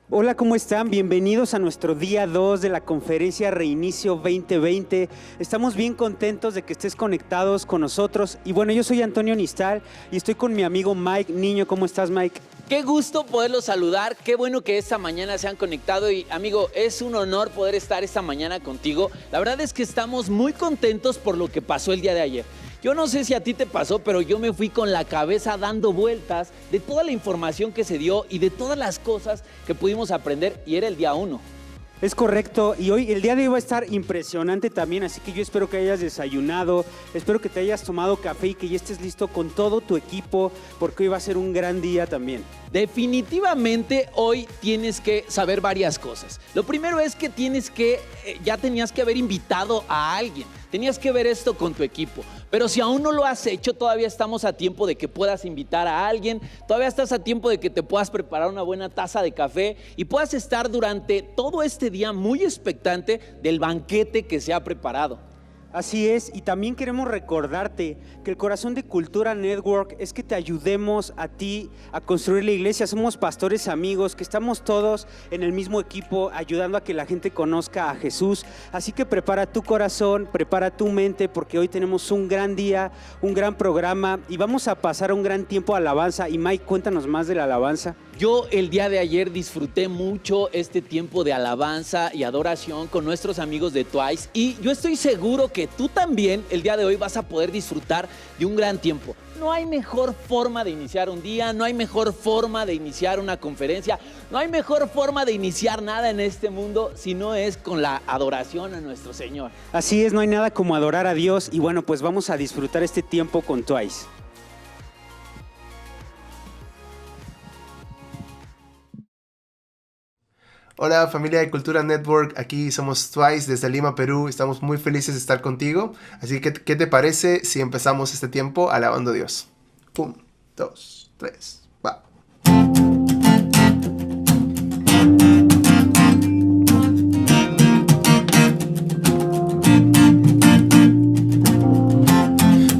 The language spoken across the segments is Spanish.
Hola, ¿cómo están? Bienvenidos a nuestro día 2 de la conferencia Reinicio 2020. Estamos bien contentos de que estés conectados con nosotros. Y bueno, yo soy Antonio Nistal y estoy con mi amigo Mike Niño. ¿Cómo estás, Mike? Qué gusto poderlos saludar, qué bueno que esta mañana se han conectado y amigo, es un honor poder estar esta mañana contigo. La verdad es que estamos muy contentos por lo que pasó el día de ayer. Yo no sé si a ti te pasó, pero yo me fui con la cabeza dando vueltas de toda la información que se dio y de todas las cosas que pudimos aprender y era el día 1. Es correcto, y hoy el día de hoy va a estar impresionante también, así que yo espero que hayas desayunado, espero que te hayas tomado café y que ya estés listo con todo tu equipo, porque hoy va a ser un gran día también. Definitivamente hoy tienes que saber varias cosas. Lo primero es que ya tenías que haber invitado a alguien, tenías que ver esto con tu equipo. Pero si aún no lo has hecho, todavía estamos a tiempo de que puedas invitar a alguien, todavía estás a tiempo de que te puedas preparar una buena taza de café y puedas estar durante todo este día muy expectante del banquete que se ha preparado. Así es, y también queremos recordarte que el corazón de Cultura Network es que te ayudemos a ti a construir la iglesia. Somos pastores amigos, que estamos todos en el mismo equipo ayudando a que la gente conozca a Jesús. Así que prepara tu corazón, prepara tu mente, porque hoy tenemos un gran día, un gran programa y vamos a pasar un gran tiempo de alabanza. Y Mike, cuéntanos más de la alabanza. Yo el día de ayer disfruté mucho este tiempo de alabanza y adoración con nuestros amigos de Twice y yo estoy seguro que tú también el día de hoy vas a poder disfrutar de un gran tiempo. No hay mejor forma de iniciar un día, no hay mejor forma de iniciar una conferencia, no hay mejor forma de iniciar nada en este mundo si no es con la adoración a nuestro Señor. Así es, no hay nada como adorar a Dios y bueno, pues vamos a disfrutar este tiempo con Twice. Hola familia de Cultura Network, aquí somos Twice desde Lima, Perú, estamos muy felices de estar contigo, así que ¿qué te parece si empezamos este tiempo alabando a Dios? 1, 2, 3, va.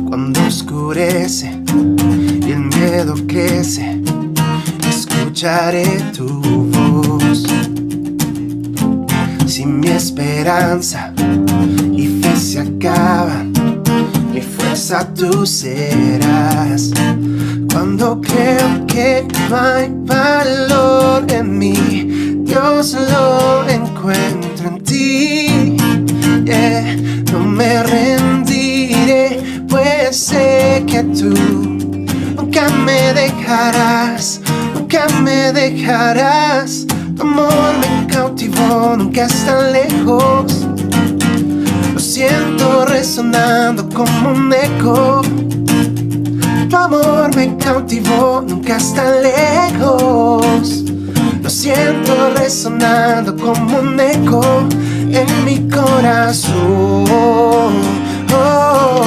Cuando oscurece y el miedo crece, escucharé tu voz. Si mi esperanza y fe se acaban, mi fuerza tú serás. Cuando creo que no hay valor en mí, Dios lo encuentro en ti. No me rendiré, pues sé que tú nunca me dejarás, nunca me dejarás. Tu amor me cautivó, nunca está lejos. Lo siento resonando como un eco. Tu amor me cautivó, nunca está lejos. Lo siento resonando como un eco en mi corazón. Oh, oh,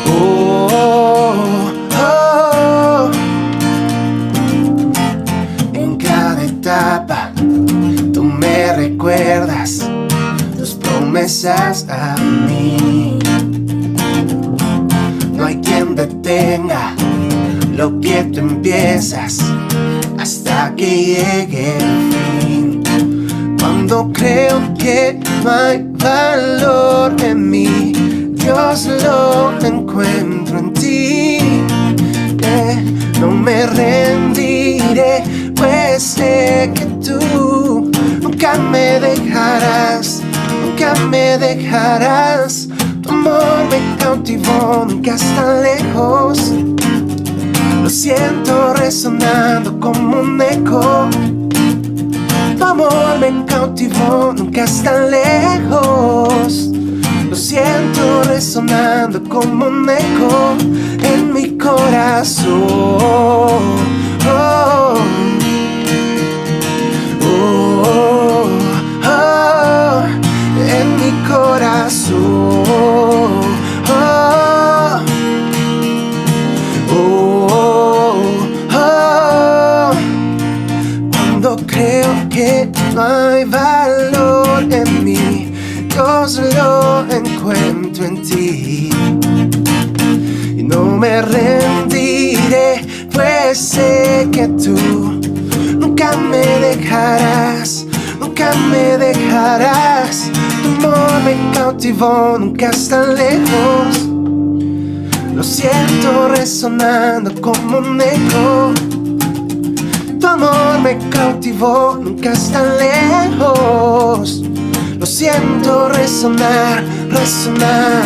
oh, oh. En cada etapa tú me recuerdas tus promesas a mí. No hay quien detenga lo que tú empiezas hasta que llegue el fin. Cuando creo que no hay valor en mí, Dios lo encuentro en ti. No me rendiré, pues sé que tú nunca me dejarás, nunca me dejarás. Tu amor me cautivó, nunca está lejos. Lo siento resonando como un eco. Tu amor me cautivó, nunca está lejos. Lo siento resonando como un eco en mi corazón. Oh, oh, oh, en mi corazón. Oh, oh, oh. Cuando creo que no hay valor en mí, Dios lo encuentro en ti. Y no me rendiré, pues sé que tú nunca me dejarás, nunca me dejarás. Tu amor me cautivó, nunca estás lejos. Lo siento resonando como un eco. Tu amor me cautivó, nunca estás lejos. Lo siento resonar, resonar.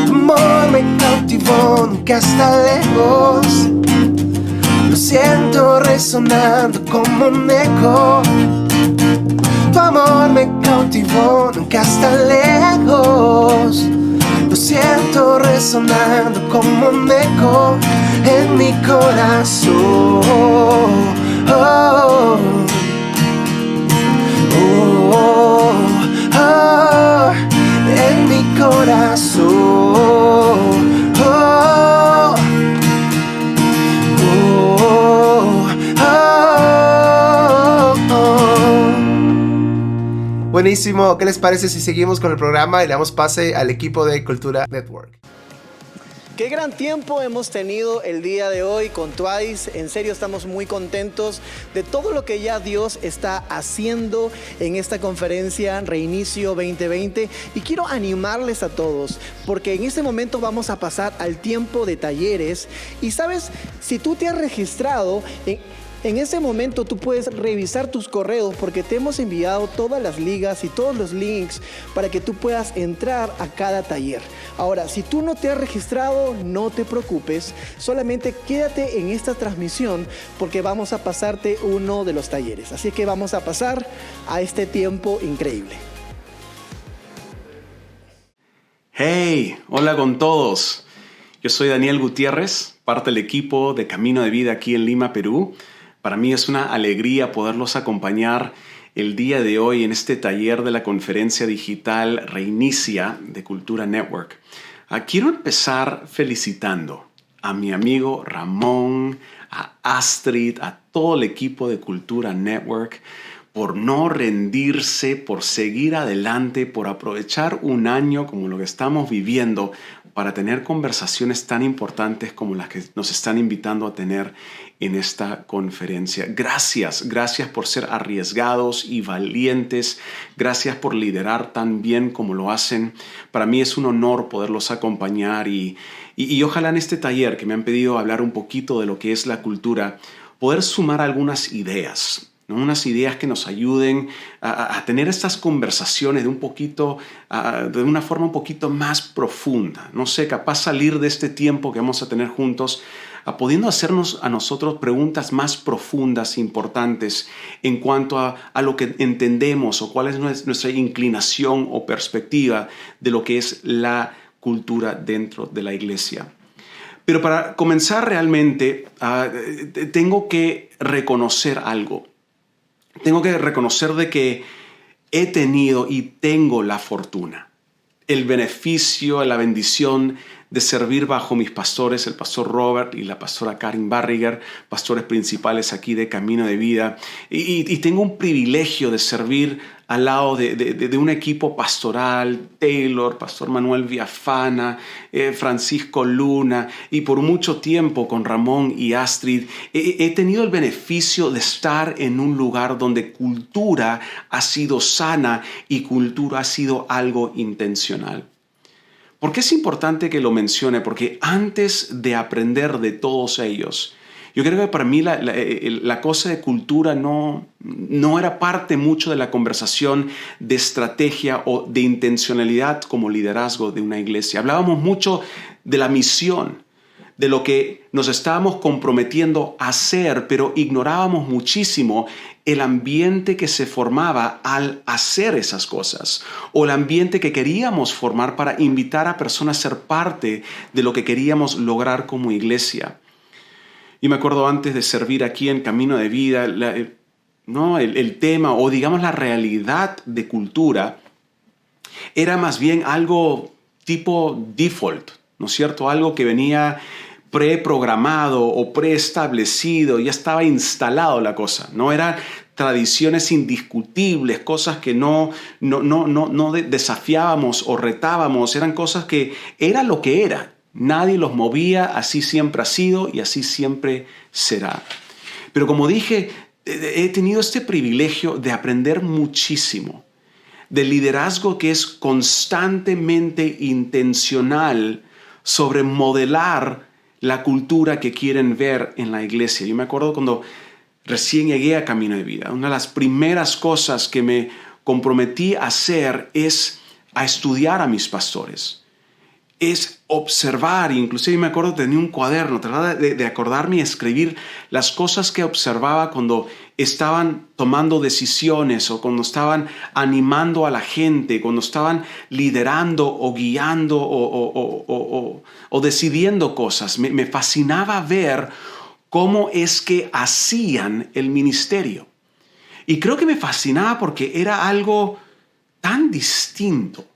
Tu amor me cautivó, nunca está lejos. Lo siento resonando como un eco. Tu amor me cautivó, nunca está lejos. Lo siento resonando como un eco en mi corazón. Oh, oh, oh, en mi corazón. Oh, oh, oh, oh. Buenísimo, ¿qué les parece si seguimos con el programa y le damos pase al equipo de Cultura Network? Qué gran tiempo hemos tenido el día de hoy con Twice. En serio estamos muy contentos de todo lo que ya Dios está haciendo en esta conferencia Reinicio 2020. Y quiero animarles a todos porque en este momento vamos a pasar al tiempo de talleres. Y sabes, si tú te has registrado en ese momento tú puedes revisar tus correos porque te hemos enviado todas las ligas y todos los links para que tú puedas entrar a cada taller. Ahora, si tú no te has registrado, no te preocupes, solamente quédate en esta transmisión porque vamos a pasarte uno de los talleres. Así que vamos a pasar a este tiempo increíble. Hey, hola con todos. Yo soy Daniel Gutiérrez, parte del equipo de Camino de Vida aquí en Lima, Perú. Para mí es una alegría poderlos acompañar el día de hoy en este taller de la conferencia digital Reinicia de Cultura Network. Quiero empezar felicitando a mi amigo Ramón, a Astrid, a todo el equipo de Cultura Network por no rendirse, por seguir adelante, por aprovechar un año como lo que estamos viviendo para tener conversaciones tan importantes como las que nos están invitando a tener en esta conferencia. Gracias por ser arriesgados y valientes. Gracias por liderar tan bien como lo hacen. Para mí es un honor poderlos acompañar y ojalá en este taller que me han pedido hablar un poquito de lo que es la cultura, poder sumar algunas ideas, ¿no? Unas ideas que nos ayuden a tener estas conversaciones de una forma un poquito más profunda. No sé, capaz salir de este tiempo que vamos a tener juntos, pudiendo hacernos a nosotros preguntas más profundas, importantes en cuanto a lo que entendemos o cuál es nuestra inclinación o perspectiva de lo que es la cultura dentro de la iglesia. Pero para comenzar realmente, tengo que reconocer algo. Tengo que reconocer de que he tenido y tengo la fortuna, el beneficio, la bendición de servir bajo mis pastores, el pastor Robert y la pastora Karin Barriger, pastores principales aquí de Camino de Vida. Y tengo un privilegio de servir al lado de un equipo pastoral, Taylor, Pastor Manuel Viafana, Francisco Luna, y por mucho tiempo con Ramón y Astrid. He tenido el beneficio de estar en un lugar donde cultura ha sido sana y cultura ha sido algo intencional. ¿Por qué es importante que lo mencione? Porque antes de aprender de todos ellos, yo creo que para mí la cosa de cultura no era parte mucho de la conversación de estrategia o de intencionalidad como liderazgo de una iglesia. Hablábamos mucho de la misión, de lo que nos estábamos comprometiendo a hacer, pero ignorábamos muchísimo el ambiente que se formaba al hacer esas cosas, o el ambiente que queríamos formar para invitar a personas a ser parte de lo que queríamos lograr como iglesia. Y me acuerdo antes de servir aquí en Camino de Vida, el tema o digamos la realidad de cultura era más bien algo tipo default, ¿no es cierto? Algo que venía preprogramado o preestablecido, ya estaba instalado la cosa, no eran tradiciones indiscutibles, cosas que no desafiábamos o retábamos, eran cosas que era lo que era. Nadie los movía, así siempre ha sido y así siempre será. Pero como dije, he tenido este privilegio de aprender muchísimo, de liderazgo que es constantemente intencional sobre modelar la cultura que quieren ver en la iglesia. Yo me acuerdo cuando recién llegué a Camino de Vida, una de las primeras cosas que me comprometí a hacer es a estudiar a mis pastores. Es observar, inclusive me acuerdo tenía un cuaderno, trataba de acordarme y escribir las cosas que observaba cuando estaban tomando decisiones o cuando estaban animando a la gente, cuando estaban liderando o guiando o decidiendo cosas. Me fascinaba ver cómo es que hacían el ministerio. Y creo que me fascinaba porque era algo tan distinto,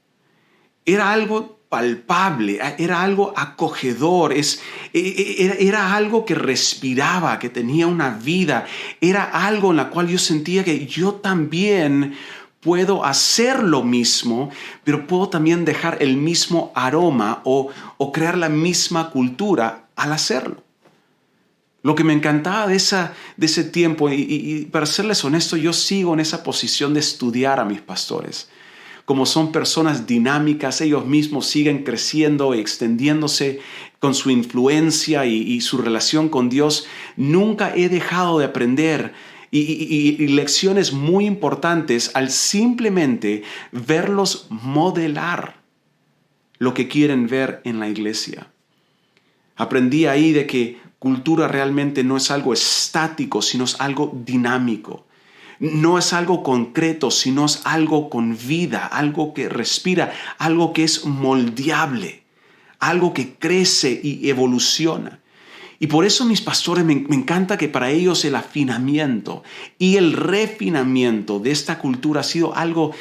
era algo palpable, era algo acogedor, era algo que respiraba, que tenía una vida, era algo en la cual yo sentía que yo también puedo hacer lo mismo, pero puedo también dejar el mismo aroma o crear la misma cultura al hacerlo. Lo que me encantaba de ese tiempo, y para serles honesto, yo sigo en esa posición de estudiar a mis pastores. Como son personas dinámicas, ellos mismos siguen creciendo y extendiéndose con su influencia y su relación con Dios. Nunca he dejado de aprender y lecciones muy importantes al simplemente verlos modelar lo que quieren ver en la iglesia. Aprendí ahí de que cultura realmente no es algo estático, sino es algo dinámico. No es algo concreto, sino es algo con vida, algo que respira, algo que es moldeable, algo que crece y evoluciona. Y por eso mis pastores, me encanta que para ellos el afinamiento y el refinamiento de esta cultura ha sido algo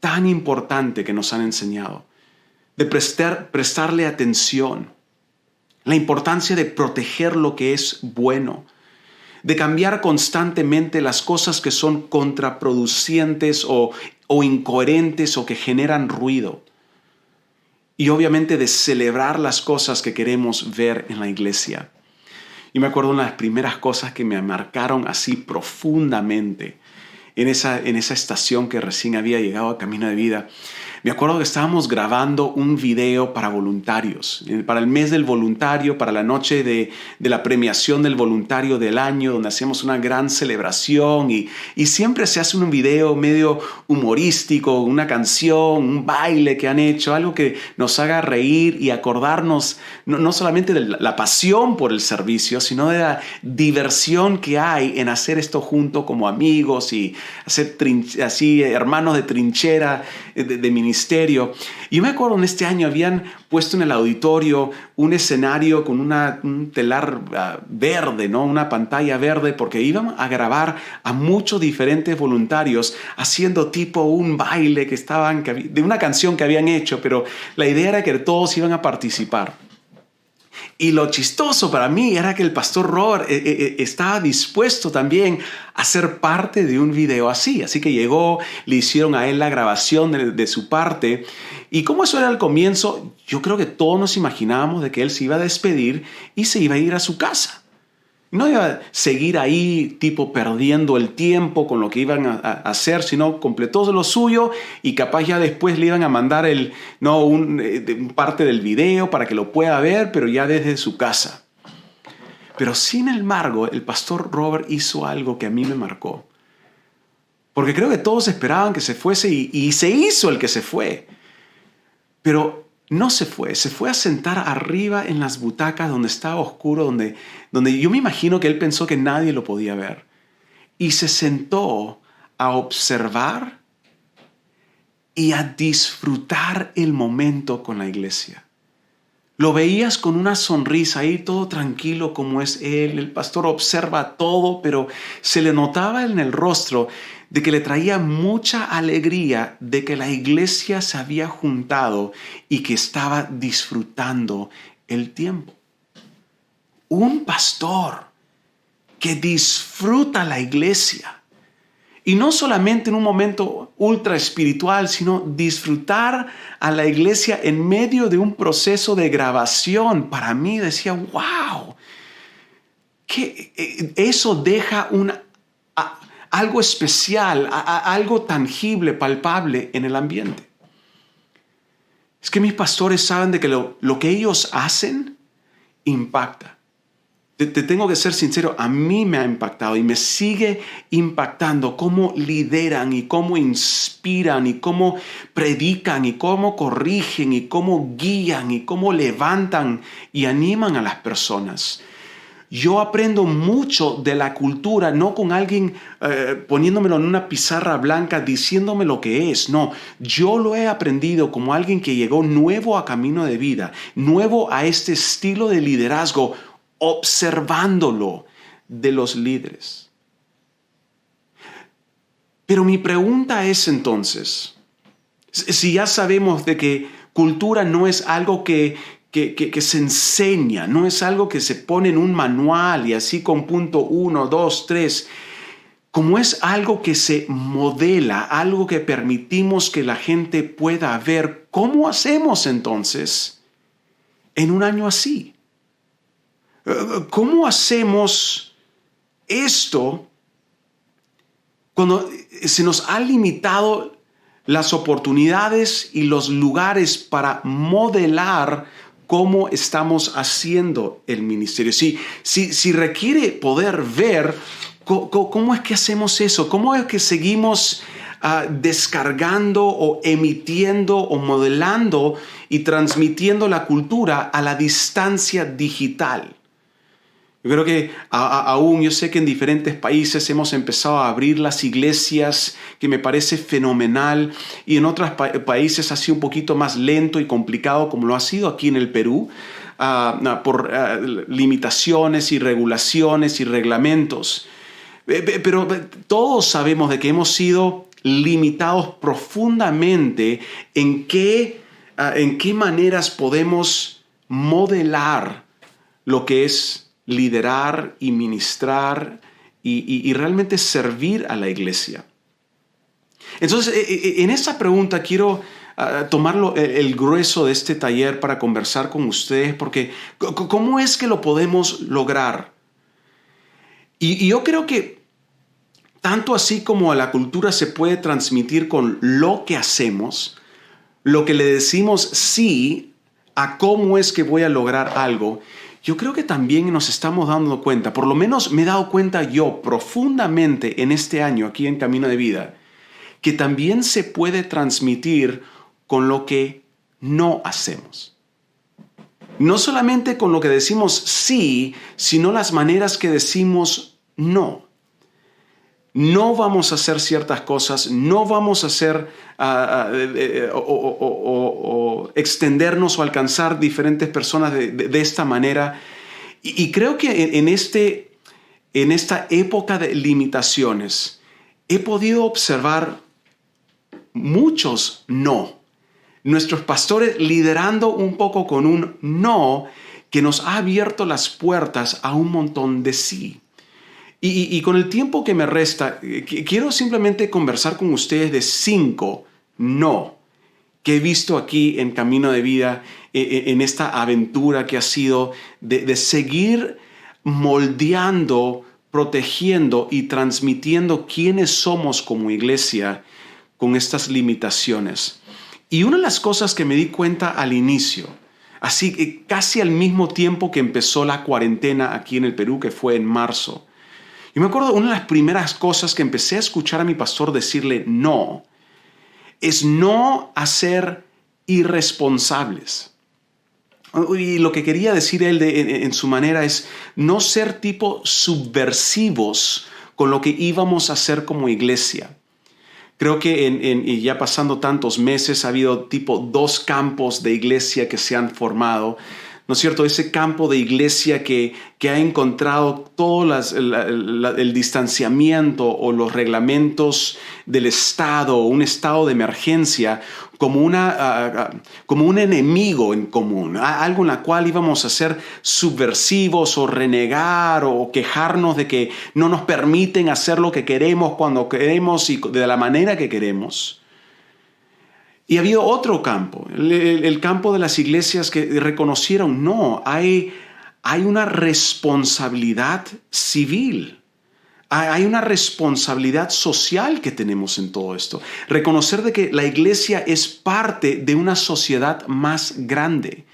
tan importante que nos han enseñado. De prestarle atención, la importancia de proteger lo que es bueno, de cambiar constantemente las cosas que son contraproducentes o incoherentes o que generan ruido. Y obviamente de celebrar las cosas que queremos ver en la iglesia. Y me acuerdo una de las primeras cosas que me marcaron así profundamente en esa estación que recién había llegado a Camino de Vida. Me acuerdo que estábamos grabando un video para voluntarios, para el mes del voluntario, para la noche de la premiación del voluntario del año, donde hacemos una gran celebración y siempre se hace un video medio humorístico, una canción, un baile que han hecho, algo que nos haga reír y acordarnos no solamente de la pasión por el servicio, sino de la diversión que hay en hacer esto junto como amigos y hacer así hermanos de trinchera, de ministerio. Y yo me acuerdo en este año habían puesto en el auditorio un escenario con un telar verde, ¿no? Una pantalla verde, porque iban a grabar a muchos diferentes voluntarios haciendo tipo un baile de una canción que habían hecho, pero la idea era que todos iban a participar. Y lo chistoso para mí era que el pastor Robert estaba dispuesto también a ser parte de un video así. Así que llegó, le hicieron a él la grabación de su parte. Y como eso era el comienzo, yo creo que todos nos imaginábamos de que él se iba a despedir y se iba a ir a su casa. No iba a seguir ahí tipo perdiendo el tiempo con lo que iban a hacer, sino completó lo suyo y capaz ya después le iban a mandar parte del video para que lo pueda ver, pero ya desde su casa. Pero sin embargo, el pastor Robert hizo algo que a mí me marcó. Porque creo que todos esperaban que se fuese y se hizo el que se fue. Pero no se fue a sentar arriba en las butacas donde estaba oscuro, donde yo me imagino que él pensó que nadie lo podía ver. Y se sentó a observar y a disfrutar el momento con la iglesia. Lo veías con una sonrisa ahí, todo tranquilo como es él. El pastor observa todo, pero se le notaba en el rostro de que le traía mucha alegría de que la iglesia se había juntado y que estaba disfrutando el tiempo. Un pastor que disfruta la iglesia. Y no solamente en un momento ultra espiritual, sino disfrutar a la iglesia en medio de un proceso de grabación. Para mí decía, wow, eso deja algo especial, algo tangible, palpable en el ambiente. Es que mis pastores saben de que lo que ellos hacen impacta. Te tengo que ser sincero, a mí me ha impactado y me sigue impactando cómo lideran y cómo inspiran y cómo predican y cómo corrigen y cómo guían y cómo levantan y animan a las personas. Yo aprendo mucho de la cultura, no con alguien poniéndomelo en una pizarra blanca diciéndome lo que es. No, yo lo he aprendido como alguien que llegó nuevo a Camino de Vida, nuevo a este estilo de liderazgo, observándolo de los líderes. Pero mi pregunta es entonces, si ya sabemos de que cultura no es algo que se enseña, no es algo que se pone en un manual y así con punto 1, 2, 3, como es algo que se modela, algo que permitimos que la gente pueda ver, ¿cómo hacemos entonces en un año así? ¿Cómo hacemos esto cuando se nos ha limitado las oportunidades y los lugares para modelar cómo estamos haciendo el ministerio? Si requiere poder ver cómo es que hacemos eso, cómo es que seguimos descargando o emitiendo o modelando y transmitiendo la cultura a la distancia digital. Yo creo que aún yo sé que en diferentes países hemos empezado a abrir las iglesias, que me parece fenomenal, y en otros países ha sido un poquito más lento y complicado, como lo ha sido aquí en el Perú, por limitaciones y regulaciones y reglamentos. Pero todos sabemos de que hemos sido limitados profundamente en qué maneras podemos modelar lo que es liderar y ministrar y realmente servir a la iglesia. Entonces, en esa pregunta quiero tomar el grueso de este taller para conversar con ustedes, porque ¿cómo es que lo podemos lograr? Y yo creo que tanto así como la cultura se puede transmitir con lo que hacemos, lo que le decimos sí a cómo es que voy a lograr algo, yo creo que también nos estamos dando cuenta, por lo menos me he dado cuenta yo profundamente en este año aquí en Camino de Vida, que también se puede transmitir con lo que no hacemos. No solamente con lo que decimos sí, sino las maneras que decimos no. No vamos a hacer ciertas cosas, no vamos a hacer o extendernos o alcanzar diferentes personas de esta manera. Y creo que en esta época de limitaciones he podido observar muchos no. Nuestros pastores liderando un poco con un no que nos ha abierto las puertas a un montón de sí. Y con el tiempo que me resta, quiero simplemente conversar con ustedes de 5 no que he visto aquí en Camino de Vida, en esta aventura que ha sido de seguir moldeando, protegiendo y transmitiendo quiénes somos como iglesia con estas limitaciones. Y una de las cosas que me di cuenta al inicio, así casi al mismo tiempo que empezó la cuarentena aquí en el Perú, que fue en marzo, y me acuerdo, una de las primeras cosas que empecé a escuchar a mi pastor decirle no, es no a ser irresponsables. Y lo que quería decir él en su manera es no ser tipo subversivos con lo que íbamos a hacer como iglesia. Creo que y ya pasando tantos meses ha habido tipo 2 campos de iglesia que se han formado. ¿No es cierto? Ese campo de iglesia que ha encontrado todo el distanciamiento o los reglamentos del Estado o un estado de emergencia como un enemigo en común, algo en la cual íbamos a ser subversivos o renegar o quejarnos de que no nos permiten hacer lo que queremos cuando queremos y de la manera que queremos. Y había otro campo, el campo de las iglesias que reconocieron, no, hay hay una responsabilidad civil. Hay una responsabilidad social que tenemos en todo esto. Reconocer de que la iglesia es parte de una sociedad más grande.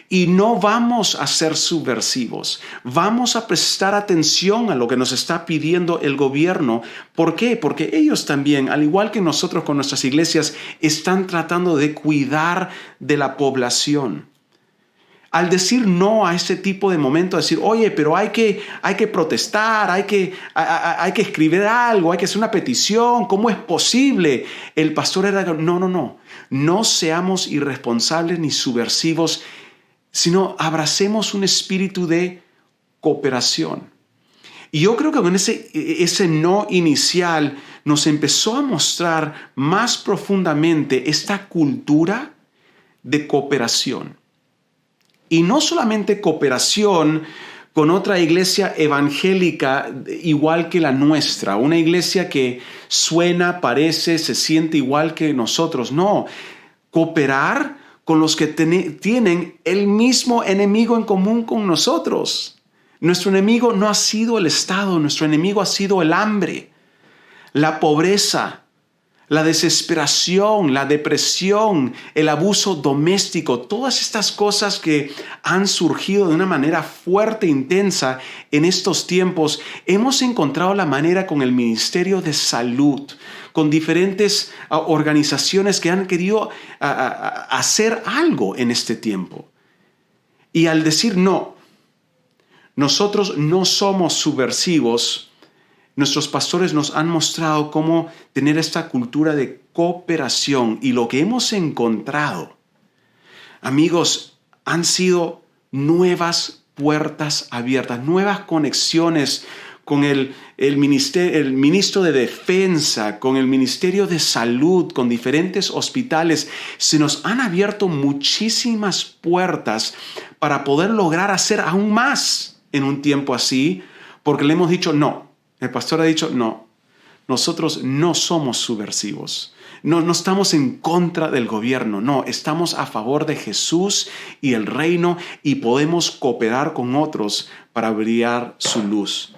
Y no vamos a ser subversivos. Vamos a prestar atención a lo que nos está pidiendo el gobierno. ¿Por qué? Porque ellos también, al igual que nosotros con nuestras iglesias, están tratando de cuidar de la población. Al decir no a ese tipo de momento, decir, oye, pero hay que protestar, hay que escribir algo, hay que hacer una petición, ¿cómo es posible? El pastor era, no seamos irresponsables ni subversivos, sino abracemos un espíritu de cooperación. Y yo creo que con ese no inicial nos empezó a mostrar más profundamente esta cultura de cooperación. Y no solamente cooperación con otra iglesia evangélica igual que la nuestra, una iglesia que suena, parece, se siente igual que nosotros. No, cooperar con los que tienen el mismo enemigo en común con nosotros. Nuestro enemigo no ha sido el Estado, nuestro enemigo ha sido el hambre, la pobreza, la desesperación, la depresión, el abuso doméstico, todas estas cosas que han surgido de una manera fuerte e intensa en estos tiempos, hemos encontrado la manera con el Ministerio de Salud, con diferentes organizaciones que han querido hacer algo en este tiempo. Y al decir no, nosotros no somos subversivos. Nuestros pastores nos han mostrado cómo tener esta cultura de cooperación, y lo que hemos encontrado, amigos, han sido nuevas puertas abiertas, nuevas conexiones con el ministro de Defensa, con el Ministerio de Salud, con diferentes hospitales. Se nos han abierto muchísimas puertas para poder lograr hacer aún más en un tiempo así, porque le hemos dicho no. El pastor ha dicho, no, nosotros no somos subversivos. No estamos en contra del gobierno. No, estamos a favor de Jesús y el reino, y podemos cooperar con otros para brillar su luz.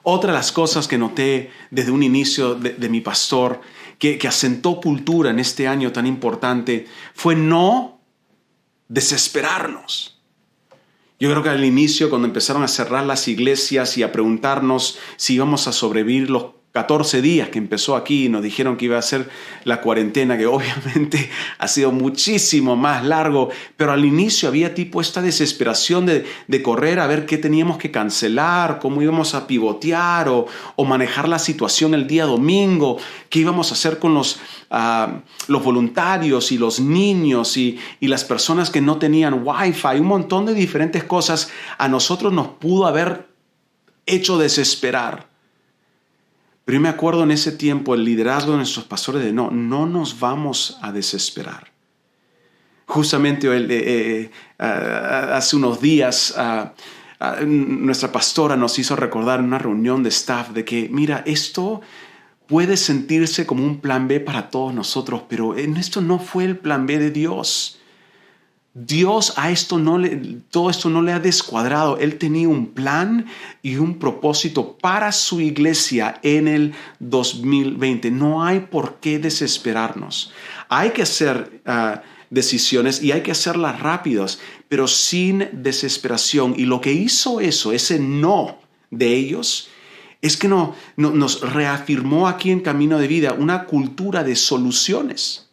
Otra de las cosas que noté desde un inicio de mi pastor, que asentó cultura en este año tan importante, fue no desesperarnos. Yo creo que al inicio, cuando empezaron a cerrar las iglesias y a preguntarnos si íbamos a sobrevivir los 14 días que empezó aquí, y nos dijeron que iba a ser la cuarentena, que obviamente ha sido muchísimo más largo, pero al inicio había tipo esta desesperación de correr a ver qué teníamos que cancelar, cómo íbamos a pivotear o manejar la situación el día domingo, qué íbamos a hacer con los voluntarios y los niños y las personas que no tenían Wi-Fi, un montón de diferentes cosas. A nosotros nos pudo haber hecho desesperar. Pero yo me acuerdo en ese tiempo el liderazgo de nuestros pastores de no nos vamos a desesperar. Justamente hace unos días nuestra pastora nos hizo recordar en una reunión de staff de que, mira, esto puede sentirse como un plan B para todos nosotros, pero esto no fue el plan B de Dios. Dios todo esto no le ha descuadrado. Él tenía un plan y un propósito para su iglesia en el 2020. No hay por qué desesperarnos. Hay que hacer decisiones y hay que hacerlas rápidas, pero sin desesperación. Y lo que hizo ese no de ellos, es que nos reafirmó aquí en Camino de Vida una cultura de soluciones.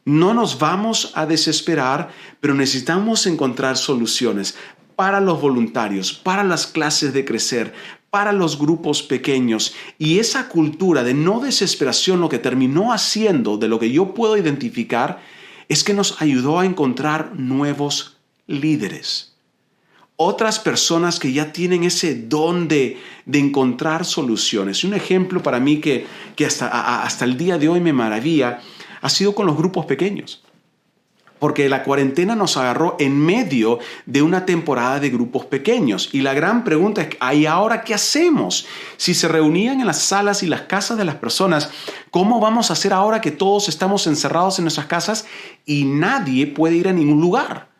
No nos vamos a desesperar, pero necesitamos encontrar soluciones para los voluntarios, para las clases de crecer, para los grupos pequeños. Y esa cultura de no desesperación, lo que terminó haciendo, de lo que yo puedo identificar, es que nos ayudó a encontrar nuevos líderes. Otras personas que ya tienen ese don de encontrar soluciones. Un ejemplo para mí que hasta el día de hoy me maravilla ha sido con los grupos pequeños. Porque la cuarentena nos agarró en medio de una temporada de grupos pequeños. Y la gran pregunta es, ¿y ahora qué hacemos? Si se reunían en las salas y las casas de las personas, ¿cómo vamos a hacer ahora que todos estamos encerrados en nuestras casas y nadie puede ir a ningún lugar?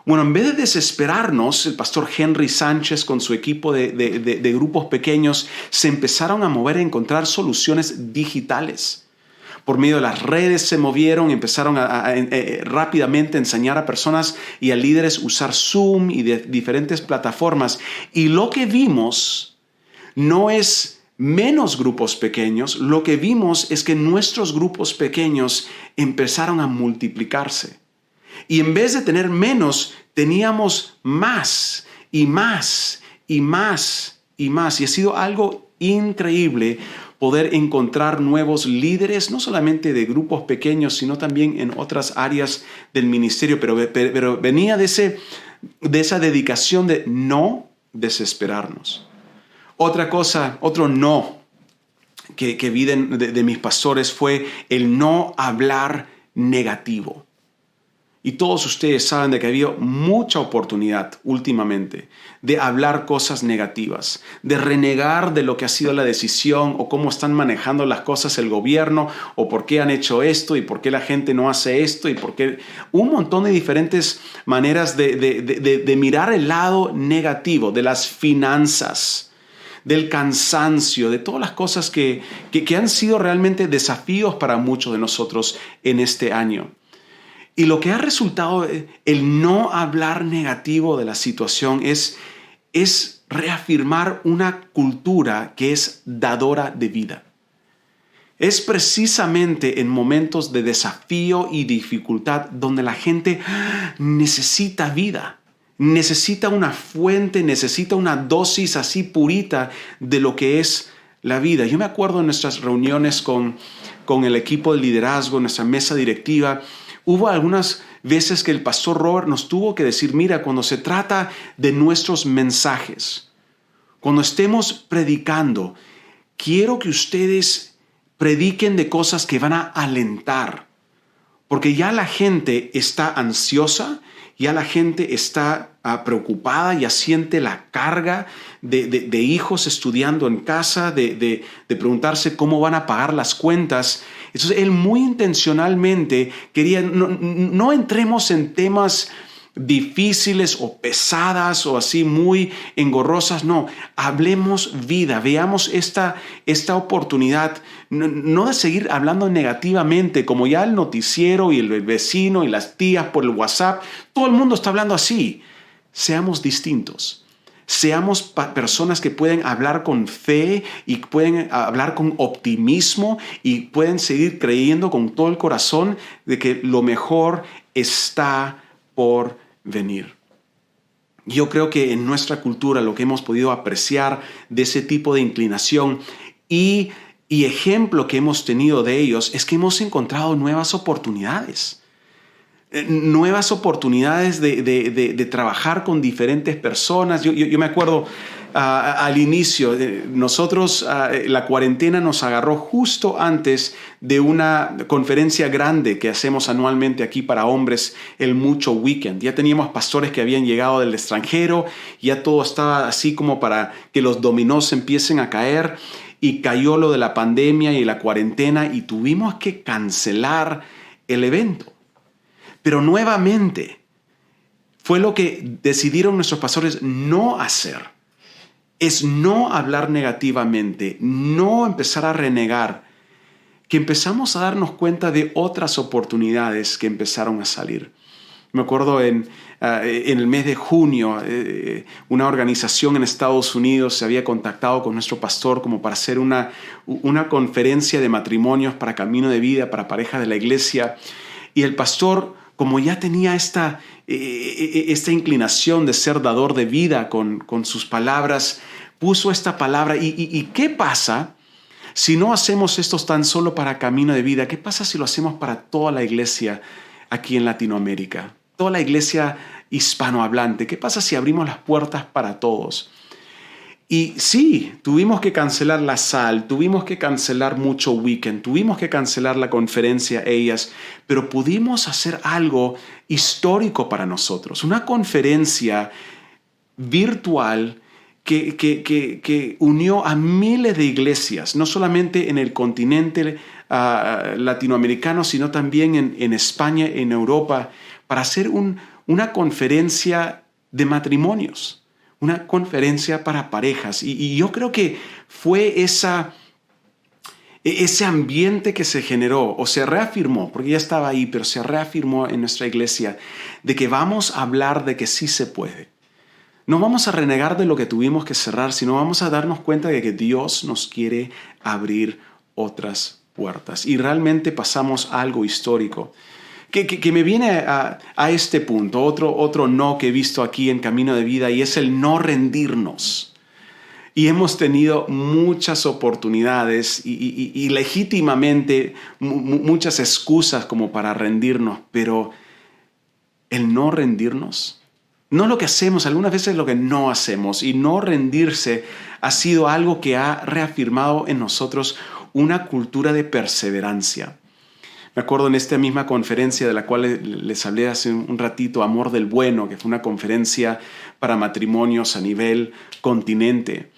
Bueno, en vez de desesperarnos, el pastor Henry Sánchez con su equipo de grupos pequeños se empezaron a mover a encontrar soluciones digitales. Por medio de las redes se movieron, empezaron a rápidamente enseñar a personas y a líderes usar Zoom y de diferentes plataformas. Y lo que vimos no es menos grupos pequeños, lo que vimos es que nuestros grupos pequeños empezaron a multiplicarse. Y en vez de tener menos, teníamos más y más y más y más. Y ha sido algo increíble poder encontrar nuevos líderes, no solamente de grupos pequeños, sino también en otras áreas del ministerio. Pero venía de esa dedicación de no desesperarnos. Otra cosa, otro no que vi de mis pastores fue el no hablar negativo. Y todos ustedes saben de que había mucha oportunidad últimamente de hablar cosas negativas, de renegar de lo que ha sido la decisión o cómo están manejando las cosas el gobierno o por qué han hecho esto y por qué la gente no hace esto y por qué un montón de diferentes maneras de mirar el lado negativo de las finanzas, del cansancio, de todas las cosas que han sido realmente desafíos para muchos de nosotros en este año. Y lo que ha resultado el no hablar negativo de la situación es reafirmar una cultura que es dadora de vida. Es precisamente en momentos de desafío y dificultad donde la gente necesita vida, necesita una fuente, necesita una dosis así purita de lo que es la vida. Yo me acuerdo en nuestras reuniones con el equipo de liderazgo, nuestra mesa directiva, hubo algunas veces que el pastor Robert nos tuvo que decir, mira, cuando se trata de nuestros mensajes, cuando estemos predicando, quiero que ustedes prediquen de cosas que van a alentar, porque ya la gente está ansiosa, ya la gente está preocupada, ya siente la carga de hijos estudiando en casa, de preguntarse cómo van a pagar las cuentas. Entonces él muy intencionalmente quería, no entremos en temas difíciles o pesadas o así muy engorrosas, no, hablemos vida, veamos esta oportunidad, no de seguir hablando negativamente como ya el noticiero y el vecino y las tías por el WhatsApp, todo el mundo está hablando así. Seamos distintos. Seamos personas que pueden hablar con fe y pueden hablar con optimismo y pueden seguir creyendo con todo el corazón de que lo mejor está por venir. Yo creo que en nuestra cultura lo que hemos podido apreciar de ese tipo de inclinación y ejemplo que hemos tenido de ellos es que hemos encontrado nuevas oportunidades. Nuevas oportunidades de trabajar con diferentes personas. Yo me acuerdo al inicio, nosotros la cuarentena nos agarró justo antes de una conferencia grande que hacemos anualmente aquí para hombres, el Mucho Weekend. Ya teníamos pastores que habían llegado del extranjero, ya todo estaba así como para que los dominós empiecen a caer y cayó lo de la pandemia y la cuarentena y tuvimos que cancelar el evento. Pero nuevamente, fue lo que decidieron nuestros pastores no hacer. Es no hablar negativamente, no empezar a renegar, que empezamos a darnos cuenta de otras oportunidades que empezaron a salir. Me acuerdo en el mes de junio, una organización en Estados Unidos se había contactado con nuestro pastor como para hacer una conferencia de matrimonios para Camino de Vida, para parejas de la iglesia. Y el pastor, como ya tenía esta inclinación de ser dador de vida con sus palabras, puso esta palabra. ¿Y qué pasa si no hacemos esto tan solo para Camino de Vida? ¿Qué pasa si lo hacemos para toda la iglesia aquí en Latinoamérica? Toda la iglesia hispanohablante. ¿Qué pasa si abrimos las puertas para todos? Y sí, tuvimos que cancelar la SAL, tuvimos que cancelar Mucho Weekend, tuvimos que cancelar la conferencia ellas, pero pudimos hacer algo histórico para nosotros. Una conferencia virtual que unió a miles de iglesias, no solamente en el continente latinoamericano, sino también en España, en Europa, para hacer una conferencia de matrimonios, una conferencia para parejas. Y yo creo que fue ese ambiente que se generó o se reafirmó, porque ya estaba ahí, pero se reafirmó en nuestra iglesia, de que vamos a hablar de que sí se puede. No vamos a renegar de lo que tuvimos que cerrar, sino vamos a darnos cuenta de que Dios nos quiere abrir otras puertas. Y realmente pasamos a algo histórico que me viene a este punto, otro no que he visto aquí en Camino de Vida, y es el no rendirnos. Y hemos tenido muchas oportunidades y legítimamente muchas excusas como para rendirnos, pero el no rendirnos, no lo que hacemos, algunas veces lo que no hacemos, y no rendirse ha sido algo que ha reafirmado en nosotros una cultura de perseverancia. Me acuerdo en esta misma conferencia de la cual les hablé hace un ratito, Amor del Bueno, que fue una conferencia para matrimonios a nivel continente.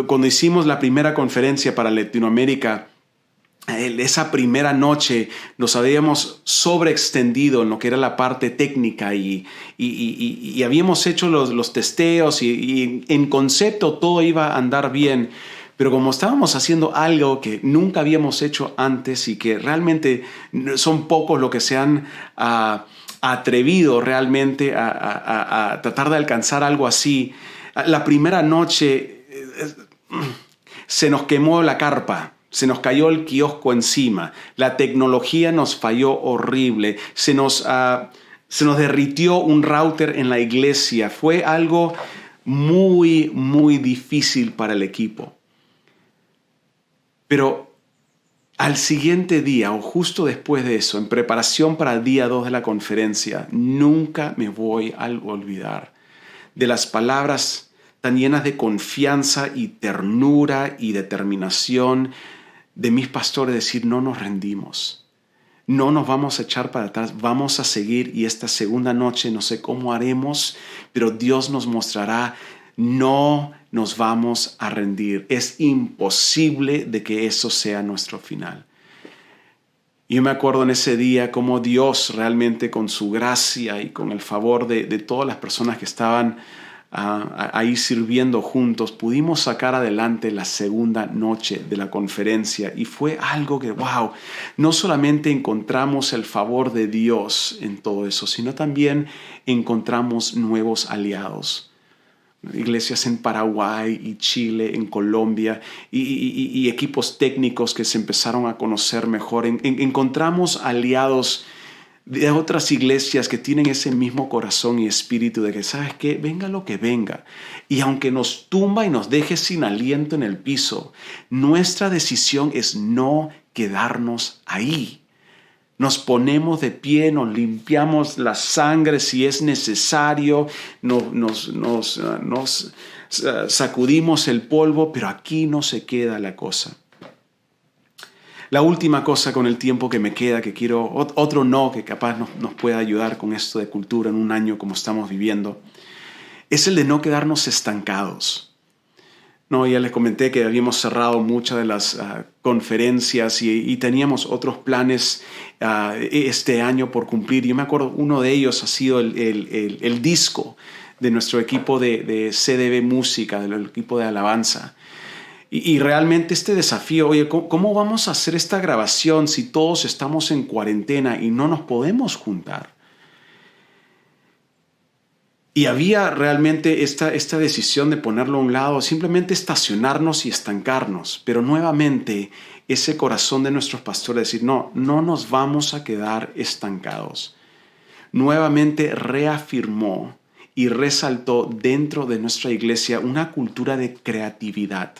Cuando hicimos la primera conferencia para Latinoamérica, esa primera noche nos habíamos sobreextendido en lo que era la parte técnica y habíamos hecho los testeos y en concepto todo iba a andar bien. Pero como estábamos haciendo algo que nunca habíamos hecho antes y que realmente son pocos los que se han atrevido realmente a tratar de alcanzar algo así, la primera noche se nos quemó la carpa. Se nos cayó el kiosco encima, la tecnología nos falló horrible, se nos derritió un router en la iglesia. Fue algo muy, muy difícil para el equipo. Pero al siguiente día o justo después de eso, en preparación para el día 2 de la conferencia, nunca me voy a olvidar de las palabras tan llenas de confianza y ternura y determinación de mis pastores, decir: no nos rendimos, no nos vamos a echar para atrás, vamos a seguir, y esta segunda noche no sé cómo haremos, pero Dios nos mostrará, no nos vamos a rendir, es imposible de que eso sea nuestro final. Yo me acuerdo en ese día cómo Dios realmente con su gracia y con el favor de todas las personas que estaban ahí sirviendo juntos, pudimos sacar adelante la segunda noche de la conferencia, y fue algo que, wow, no solamente encontramos el favor de Dios en todo eso, sino también encontramos nuevos aliados. Iglesias en Paraguay y Chile, en Colombia, y equipos técnicos que se empezaron a conocer mejor. Encontramos aliados de otras iglesias que tienen ese mismo corazón y espíritu de que, ¿sabes qué? Venga lo que venga. Y aunque nos tumba y nos deje sin aliento en el piso, nuestra decisión es no quedarnos ahí. Nos ponemos de pie, nos limpiamos la sangre si es necesario, nos sacudimos el polvo, pero aquí no se queda la cosa. La última cosa con el tiempo que me queda, que quiero, otro no que capaz nos pueda ayudar con esto de cultura en un año como estamos viviendo, es el de no quedarnos estancados. No, ya les comenté que habíamos cerrado muchas de las conferencias y teníamos otros planes este año por cumplir. Yo me acuerdo, uno de ellos ha sido el disco de nuestro equipo de CDB Música, del equipo de alabanza. Y realmente este desafío, oye, ¿cómo vamos a hacer esta grabación si todos estamos en cuarentena y no nos podemos juntar? Y había realmente esta decisión de ponerlo a un lado, simplemente estacionarnos y estancarnos. Pero nuevamente ese corazón de nuestros pastores, decir, no nos vamos a quedar estancados. Nuevamente reafirmó y resaltó dentro de nuestra iglesia una cultura de creatividad,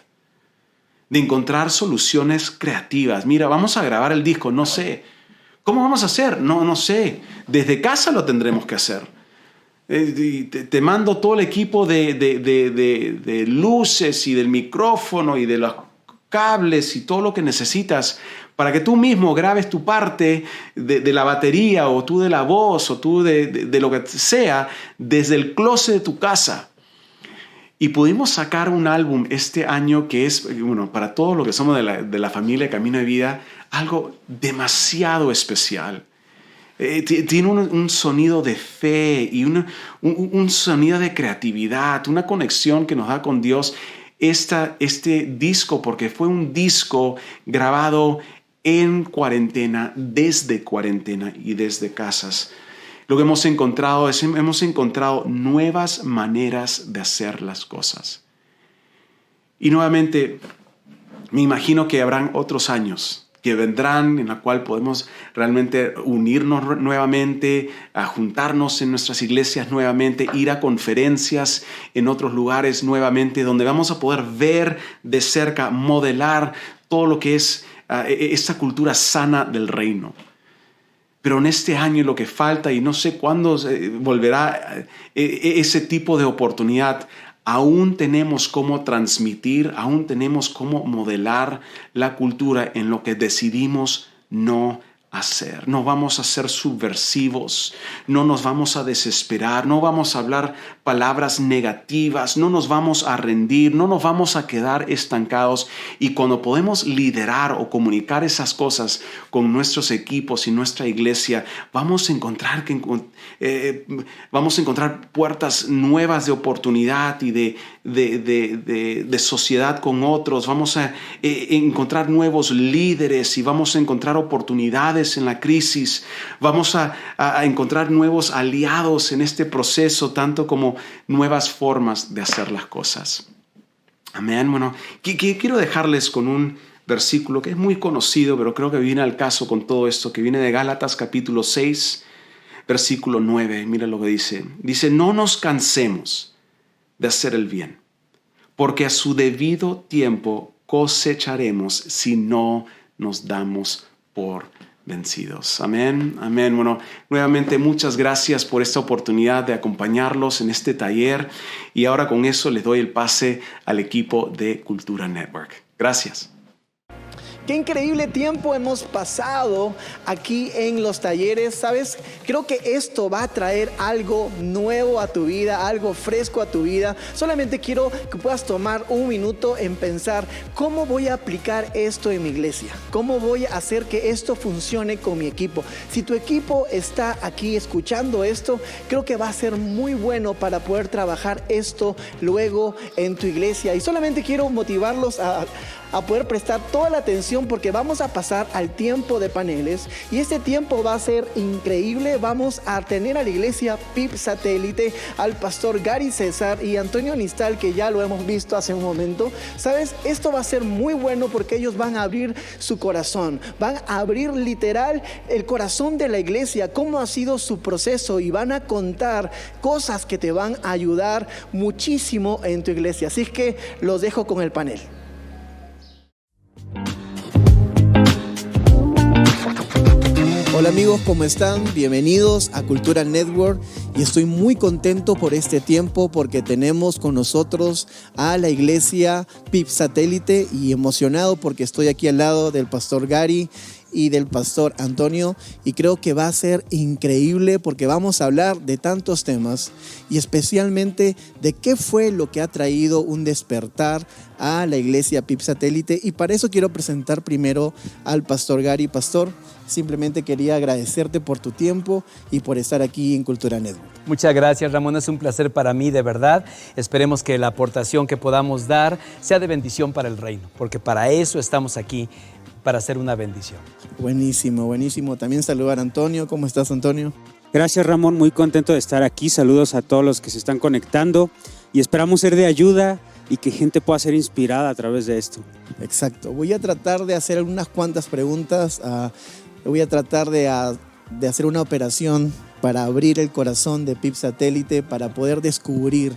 de encontrar soluciones creativas. Mira, vamos a grabar el disco, no sé. ¿Cómo vamos a hacer? No sé. Desde casa lo tendremos que hacer. Te mando todo el equipo de luces y del micrófono y de los cables y todo lo que necesitas para que tú mismo grabes tu parte de la batería, o tú de la voz, o tú de lo que sea, desde el closet de tu casa. Y pudimos sacar un álbum este año que es, bueno, para todos los que somos de la familia Camino de Vida, algo demasiado especial. Tiene un sonido de fe y un sonido de creatividad, una conexión que nos da con Dios. Este disco, porque fue un disco grabado en cuarentena, desde cuarentena y desde casas. Lo que hemos encontrado nuevas maneras de hacer las cosas. Y nuevamente, me imagino que habrán otros años que vendrán en la cual podemos realmente unirnos nuevamente, a juntarnos en nuestras iglesias nuevamente, ir a conferencias en otros lugares nuevamente, donde vamos a poder ver de cerca, modelar todo lo que es esta cultura sana del reino. Pero en este año lo que falta, y no sé cuándo volverá ese tipo de oportunidad, aún tenemos cómo transmitir, aún tenemos cómo modelar la cultura en lo que decidimos no hacer. No vamos a ser subversivos, no nos vamos a desesperar, no vamos a hablar palabras negativas, no nos vamos a rendir, no nos vamos a quedar estancados. Y cuando podemos liderar o comunicar esas cosas con nuestros equipos y nuestra iglesia, vamos a encontrar puertas nuevas de oportunidad y de sociedad con otros. Vamos a encontrar nuevos líderes y vamos a encontrar oportunidades en la crisis. Vamos a encontrar nuevos aliados en este proceso, tanto como nuevas formas de hacer las cosas. Amén. Bueno, quiero dejarles con un versículo que es muy conocido, pero creo que viene al caso con todo esto, que viene de Gálatas capítulo 6, versículo 9. Mira lo que dice. Dice, no nos cansemos de hacer el bien, porque a su debido tiempo cosecharemos si no nos damos por vencidos. Amén, amén. Bueno, nuevamente muchas gracias por esta oportunidad de acompañarlos en este taller, y ahora con eso les doy el pase al equipo de Cultura Network. Gracias. Qué increíble tiempo hemos pasado aquí en los talleres, ¿sabes? Creo que esto va a traer algo nuevo a tu vida, algo fresco a tu vida. Solamente quiero que puedas tomar un minuto en pensar, ¿cómo voy a aplicar esto en mi iglesia? ¿Cómo voy a hacer que esto funcione con mi equipo? Si tu equipo está aquí escuchando esto, creo que va a ser muy bueno para poder trabajar esto luego en tu iglesia. Y solamente quiero motivarlos a poder prestar toda la atención, porque vamos a pasar al tiempo de paneles y este tiempo va a ser increíble. Vamos a tener a la iglesia PIP Satélite, al pastor Gary César y Antonio Nistal, que ya lo hemos visto hace un momento. ¿Sabes? Esto va a ser muy bueno porque ellos van a abrir su corazón, van a abrir literal el corazón de la iglesia, cómo ha sido su proceso, y van a contar cosas que te van a ayudar muchísimo en tu iglesia. Así que los dejo con el panel. Hola amigos, ¿cómo están? Bienvenidos a Cultura Network, y estoy muy contento por este tiempo porque tenemos con nosotros a la iglesia PIP Satélite, y emocionado porque estoy aquí al lado del pastor Gary y del pastor Antonio, y creo que va a ser increíble porque vamos a hablar de tantos temas, y especialmente de qué fue lo que ha traído un despertar a la iglesia PIP Satélite. Y para eso quiero presentar primero al pastor Gary. Pastor, simplemente quería agradecerte por tu tiempo y por estar aquí en Cultura Network. Muchas gracias, Ramón. Es un placer para mí, de verdad. Esperemos que la aportación que podamos dar sea de bendición para el reino, porque para eso estamos aquí, para hacer una bendición. Buenísimo, buenísimo. También saludar a Antonio. ¿Cómo estás, Antonio? Gracias, Ramón. Muy contento de estar aquí. Saludos a todos los que se están conectando y esperamos ser de ayuda y que gente pueda ser inspirada a través de esto. Exacto. Voy a tratar de hacer unas cuantas preguntas. Voy a tratar de hacer una operación para abrir el corazón de PIP Satélite, para poder descubrir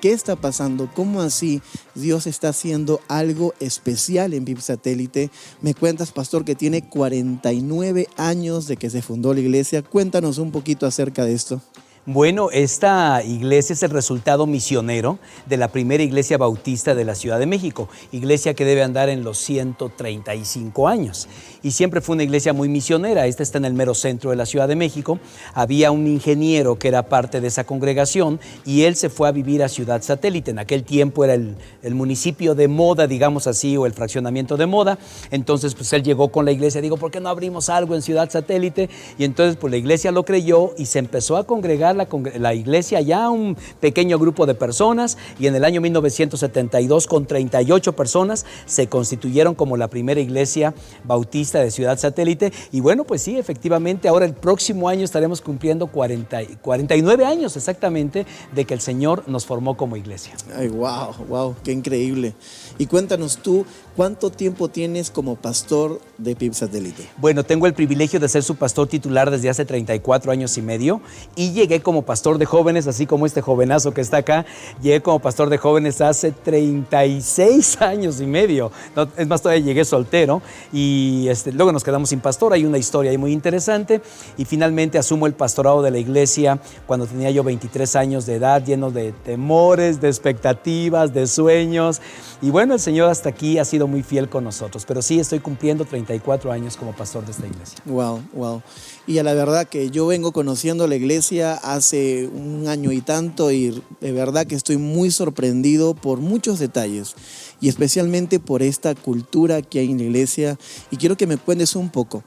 qué está pasando, cómo así Dios está haciendo algo especial en PIP Satélite. Me cuentas, pastor, que tiene 49 años de que se fundó la iglesia. Cuéntanos un poquito acerca de esto. Bueno, esta iglesia es el resultado misionero de la primera iglesia bautista de la Ciudad de México, iglesia que debe andar en los 135 años. Y siempre fue una iglesia muy misionera. Esta está en el mero centro de la Ciudad de México. Había un ingeniero que era parte de esa congregación y él se fue a vivir a Ciudad Satélite. En aquel tiempo era el municipio de moda, digamos así, o el fraccionamiento de moda. Entonces, pues él llegó con la iglesia, digo, ¿por qué no abrimos algo en Ciudad Satélite? Y entonces, pues la iglesia lo creyó y se empezó a congregar la iglesia, ya un pequeño grupo de personas, y en el año 1972 con 38 personas se constituyeron como la primera iglesia bautista de Ciudad Satélite. Y bueno, pues sí, efectivamente, ahora el próximo año estaremos cumpliendo 49 años exactamente de que el Señor nos formó como iglesia. Ay, wow, qué increíble. Y cuéntanos tú, ¿cuánto tiempo tienes como pastor de PIB Satélite? Bueno, tengo el privilegio de ser su pastor titular desde hace 34 años y medio y llegué como pastor de jóvenes, así como este jovenazo que está acá, llegué como pastor de jóvenes hace 36 años y medio. No, es más, todavía llegué soltero y luego nos quedamos sin pastor. Hay una historia ahí muy interesante y finalmente asumo el pastorado de la iglesia cuando tenía yo 23 años de edad, lleno de temores, de expectativas, de sueños. Y bueno, el Señor hasta aquí ha sido muy fiel con nosotros, pero sí estoy cumpliendo 34 años como pastor de esta iglesia. Wow. Y a la verdad que yo vengo conociendo la iglesia hace un año y tanto y de verdad que estoy muy sorprendido por muchos detalles y especialmente por esta cultura que hay en la iglesia. Y quiero que me cuentes un poco,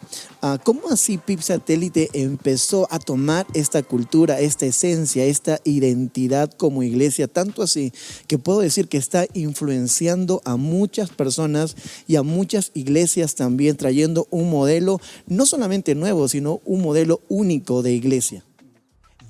¿cómo así PIB Satélite empezó a tomar esta cultura, esta esencia, esta identidad como iglesia? Tanto así que puedo decir que está influenciando a muchas personas y a muchas iglesias también, trayendo un modelo no solamente nuevo, sino un modelo único de iglesia.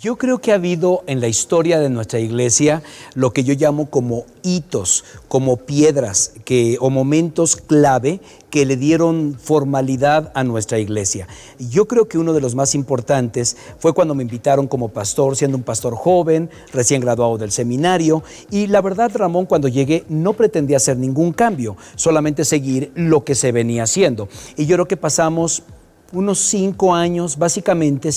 Yo creo que ha habido en la historia de nuestra iglesia lo que yo llamo como hitos, como piedras o momentos clave que le dieron formalidad a nuestra iglesia. Yo creo que uno de los más importantes fue cuando me invitaron como pastor, siendo un pastor joven, recién graduado del seminario. Y la verdad, Ramón, cuando llegué no pretendía hacer ningún cambio, solamente seguir lo que se venía haciendo. Y yo creo que pasamos unos 5 años básicamente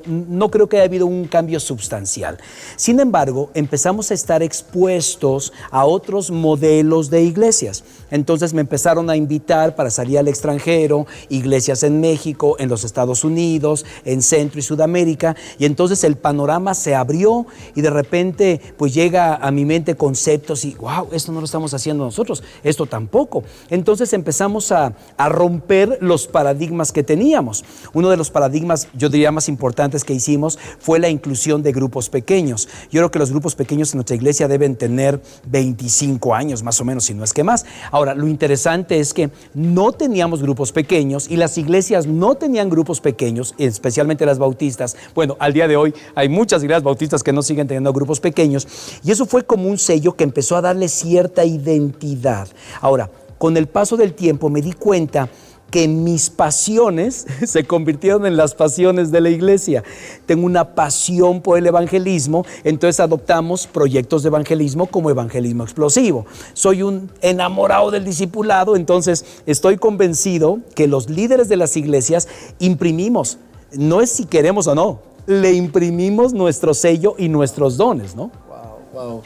no creo que haya habido un cambio sustancial. Sin embargo, empezamos a estar expuestos a otros modelos de iglesias. Entonces me empezaron a invitar para salir al extranjero, iglesias en México, en los Estados Unidos, en Centro y Sudamérica, y entonces el panorama se abrió y de repente pues llega a mi mente conceptos y wow, esto no lo estamos haciendo nosotros, esto tampoco. Entonces empezamos a romper los paradigmas que teníamos. Uno de los paradigmas, yo diría, más importantes que hicimos fue la inclusión de grupos pequeños. Yo creo que los grupos pequeños en nuestra iglesia deben tener 25 años más o menos, si no es que más. Ahora, lo interesante es que no teníamos grupos pequeños y las iglesias no tenían grupos pequeños, especialmente las bautistas. Bueno, al día de hoy hay muchas iglesias bautistas que no siguen teniendo grupos pequeños y eso fue como un sello que empezó a darle cierta identidad. Ahora, con el paso del tiempo me di cuenta que mis pasiones se convirtieron en las pasiones de la iglesia. Tengo una pasión por el evangelismo, entonces adoptamos proyectos de evangelismo como evangelismo explosivo. Soy un enamorado del discipulado, entonces estoy convencido que los líderes de las iglesias imprimimos, no es si queremos o no, le imprimimos nuestro sello y nuestros dones, ¿no? Wow.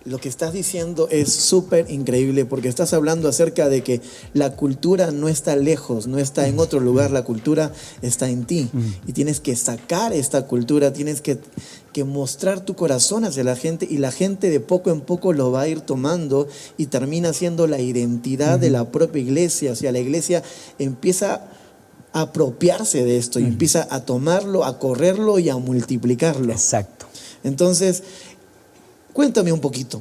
Lo que estás diciendo es súper increíble porque estás hablando acerca de que la cultura no está lejos, no está en otro lugar, la cultura está en ti y tienes que sacar esta cultura, tienes que mostrar tu corazón hacia la gente y la gente de poco en poco lo va a ir tomando y termina siendo la identidad de la propia iglesia. O sea, la iglesia empieza a apropiarse de esto y empieza a tomarlo, a correrlo y a multiplicarlo. Exacto. Entonces, cuéntame un poquito,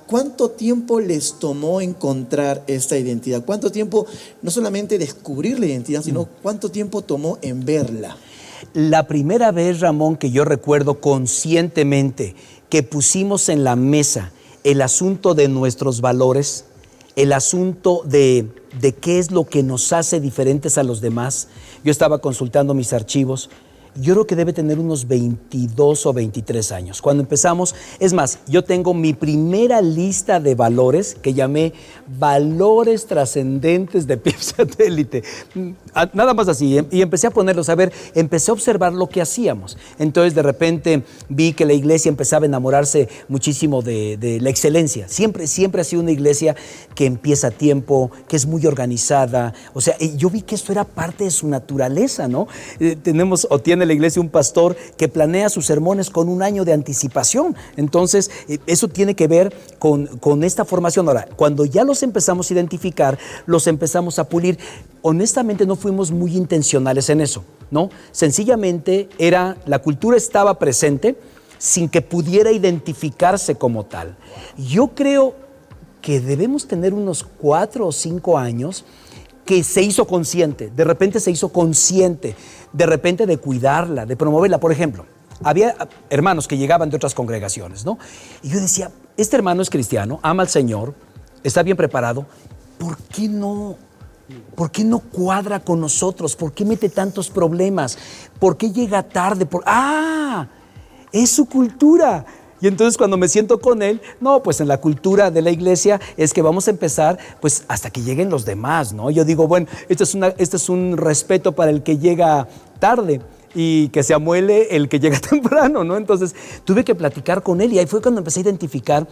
¿cuánto tiempo les tomó encontrar esta identidad? ¿Cuánto tiempo, no solamente descubrir la identidad, sino cuánto tiempo tomó en verla? La primera vez, Ramón, que yo recuerdo conscientemente que pusimos en la mesa el asunto de nuestros valores, el asunto de qué es lo que nos hace diferentes a los demás. Yo estaba consultando mis archivos yo creo que debe tener unos 22 o 23 años. Cuando empezamos, es más, yo tengo mi primera lista de valores que llamé Valores Trascendentes de PIB Satélite. Nada más así, y empecé a ponerlos, a ver, empecé a observar lo que hacíamos. Entonces, de repente, vi que la iglesia empezaba a enamorarse muchísimo de la excelencia. Siempre ha sido una iglesia que empieza a tiempo, que es muy organizada. O sea, yo vi que esto era parte de su naturaleza, ¿no? Tiene la iglesia un pastor que planea sus sermones con un año de anticipación. Entonces, eso tiene que ver con esta formación. Ahora, cuando ya los empezamos a identificar, los empezamos a pulir. Honestamente, no fuimos muy intencionales en eso, ¿no? Sencillamente la cultura estaba presente sin que pudiera identificarse como tal. Yo creo que debemos tener unos 4 o 5 años que se hizo consciente, de repente se hizo consciente, de repente de cuidarla, de promoverla. Por ejemplo, había hermanos que llegaban de otras congregaciones, ¿no? Y yo decía, este hermano es cristiano, ama al Señor, está bien preparado, ¿por qué no cuadra con nosotros? ¿Por qué mete tantos problemas? ¿Por qué llega tarde? Es su cultura. Y entonces cuando me siento con él, no, pues en la cultura de la iglesia es que vamos a empezar pues hasta que lleguen los demás, ¿no? Yo digo, bueno, este es un respeto para el que llega tarde y que se amuele el que llega temprano, ¿no? Entonces tuve que platicar con él y ahí fue cuando empecé a identificar,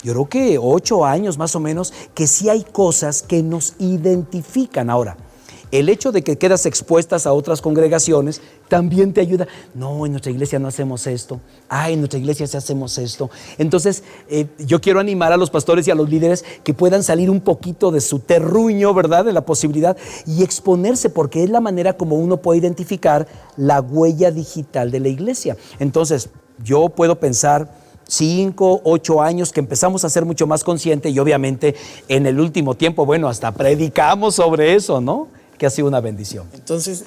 yo creo que 8 años más o menos, que sí hay cosas que nos identifican. Ahora, el hecho de que quedas expuestas a otras congregaciones también te ayuda. No, en nuestra iglesia no hacemos esto. En nuestra iglesia sí hacemos esto. Entonces, yo quiero animar a los pastores y a los líderes que puedan salir un poquito de su terruño, ¿verdad? De la posibilidad y exponerse, porque es la manera como uno puede identificar la huella digital de la iglesia. Entonces, yo puedo pensar 5, 8 años que empezamos a ser mucho más conscientes y obviamente en el último tiempo, bueno, hasta predicamos sobre eso, ¿no? Que ha sido una bendición. Entonces,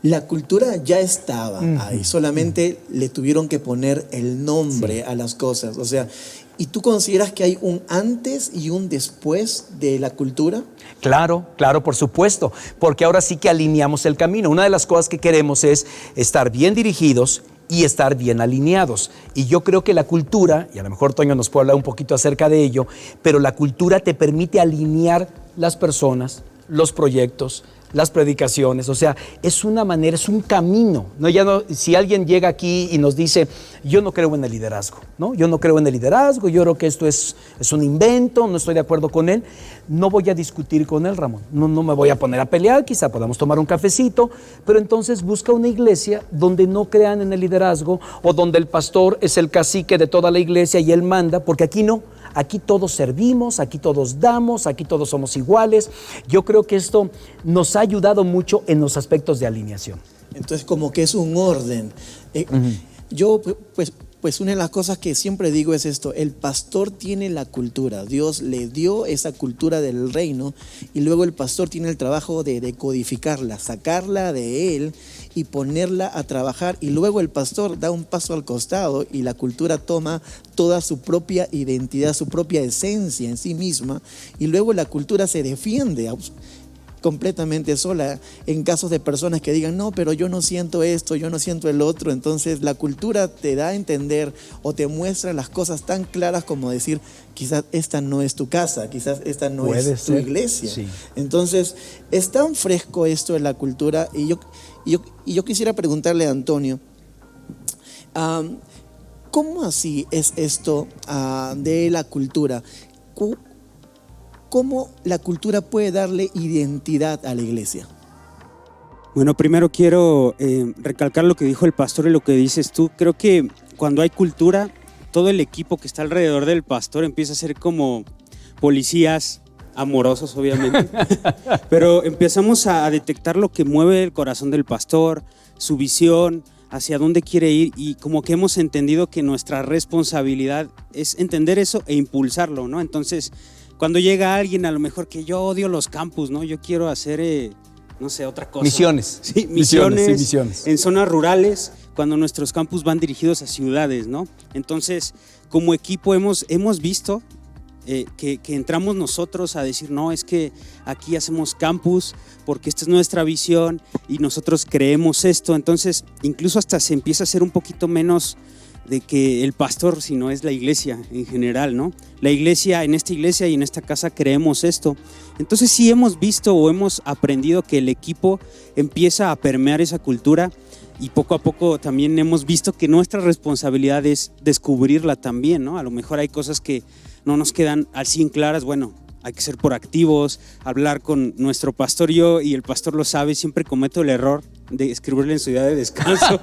la cultura ya estaba ahí, solamente le tuvieron que poner el nombre a las cosas. O sea, ¿y tú consideras que hay un antes y un después de la cultura? Claro, por supuesto, porque ahora sí que alineamos el camino. Una de las cosas que queremos es estar bien dirigidos y estar bien alineados. Y yo creo que la cultura, y a lo mejor Toño nos puede hablar un poquito acerca de ello, pero la cultura te permite alinear las personas, los proyectos, las predicaciones. O sea, es una manera, es un camino, ¿no? Si alguien llega aquí y nos dice, yo no creo en el liderazgo, ¿no? Yo no creo en el liderazgo, yo creo que esto es un invento, no estoy de acuerdo con él, no voy a discutir con él, Ramón, no me voy a poner a pelear, quizá podamos tomar un cafecito, pero entonces busca una iglesia donde no crean en el liderazgo o donde el pastor es el cacique de toda la iglesia y él manda, porque aquí no. Aquí todos servimos, aquí todos damos, aquí todos somos iguales. Yo creo que esto nos ha ayudado mucho en los aspectos de alineación. Entonces, como que es un orden. Yo, pues una de las cosas que siempre digo es esto: el pastor tiene la cultura, Dios le dio esa cultura del reino y luego el pastor tiene el trabajo de decodificarla, sacarla de él y ponerla a trabajar, y luego el pastor da un paso al costado y la cultura toma toda su propia identidad, su propia esencia en sí misma, y luego la cultura se defiende completamente sola en casos de personas que digan, no, pero yo no siento esto, yo no siento el otro. Entonces la cultura te da a entender o te muestra las cosas tan claras como decir, quizás esta no es tu casa, quizás esta no es tu iglesia. Sí. Entonces es tan fresco esto de la cultura, y yo quisiera preguntarle a Antonio, ¿cómo así es esto de la cultura? ¿Cómo la cultura puede darle identidad a la iglesia? Bueno, primero quiero recalcar lo que dijo el pastor y lo que dices tú. Creo que cuando hay cultura, todo el equipo que está alrededor del pastor empieza a ser como policías amorosos, obviamente. Pero empezamos a detectar lo que mueve el corazón del pastor, su visión, hacia dónde quiere ir, y como que hemos entendido que nuestra responsabilidad es entender eso e impulsarlo, ¿no? Entonces, cuando llega alguien, a lo mejor que yo odio los campus, ¿no? Yo quiero hacer, no sé, otra cosa. Misiones. Sí, misiones. Sí, en zonas rurales, cuando nuestros campus van dirigidos a ciudades, ¿no? Entonces, como equipo hemos visto que entramos nosotros a decir, no, es que aquí hacemos campus porque esta es nuestra visión y nosotros creemos esto. Entonces, incluso hasta se empieza a hacer un poquito menos de que el pastor, sino es la iglesia en general, ¿no? La iglesia, en esta iglesia y en esta casa creemos esto. Entonces sí hemos visto o hemos aprendido que el equipo empieza a permear esa cultura y poco a poco también hemos visto que nuestra responsabilidad es descubrirla también, ¿no? A lo mejor hay cosas que no nos quedan al 100 claras, bueno, hay que ser proactivos, hablar con nuestro pastor. Yo, y el pastor lo sabe, siempre cometo el error de escribirle en su día de descanso.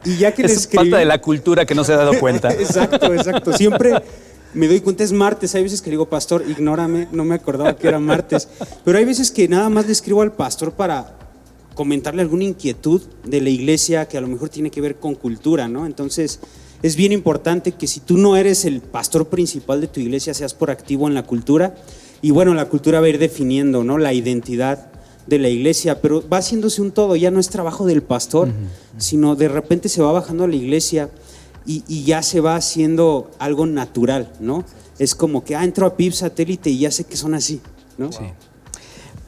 Y ya que le Es escribí, falta de la cultura que no se ha dado cuenta. Exacto. Siempre me doy cuenta, es martes. Hay veces que le digo, pastor, ignórame, no me acordaba que era martes. Pero hay veces que nada más le escribo al pastor para comentarle alguna inquietud de la iglesia que a lo mejor tiene que ver con cultura, ¿no? Entonces, es bien importante que si tú no eres el pastor principal de tu iglesia, seas proactivo en la cultura. Y bueno, la cultura va a ir definiendo, ¿no?, la identidad de la iglesia, pero va haciéndose un todo. Ya no es trabajo del pastor, sino de repente se va bajando a la iglesia y ya se va haciendo algo natural, ¿no? Es como que, entro a PIB Satélite y ya sé que son así, ¿no? Sí.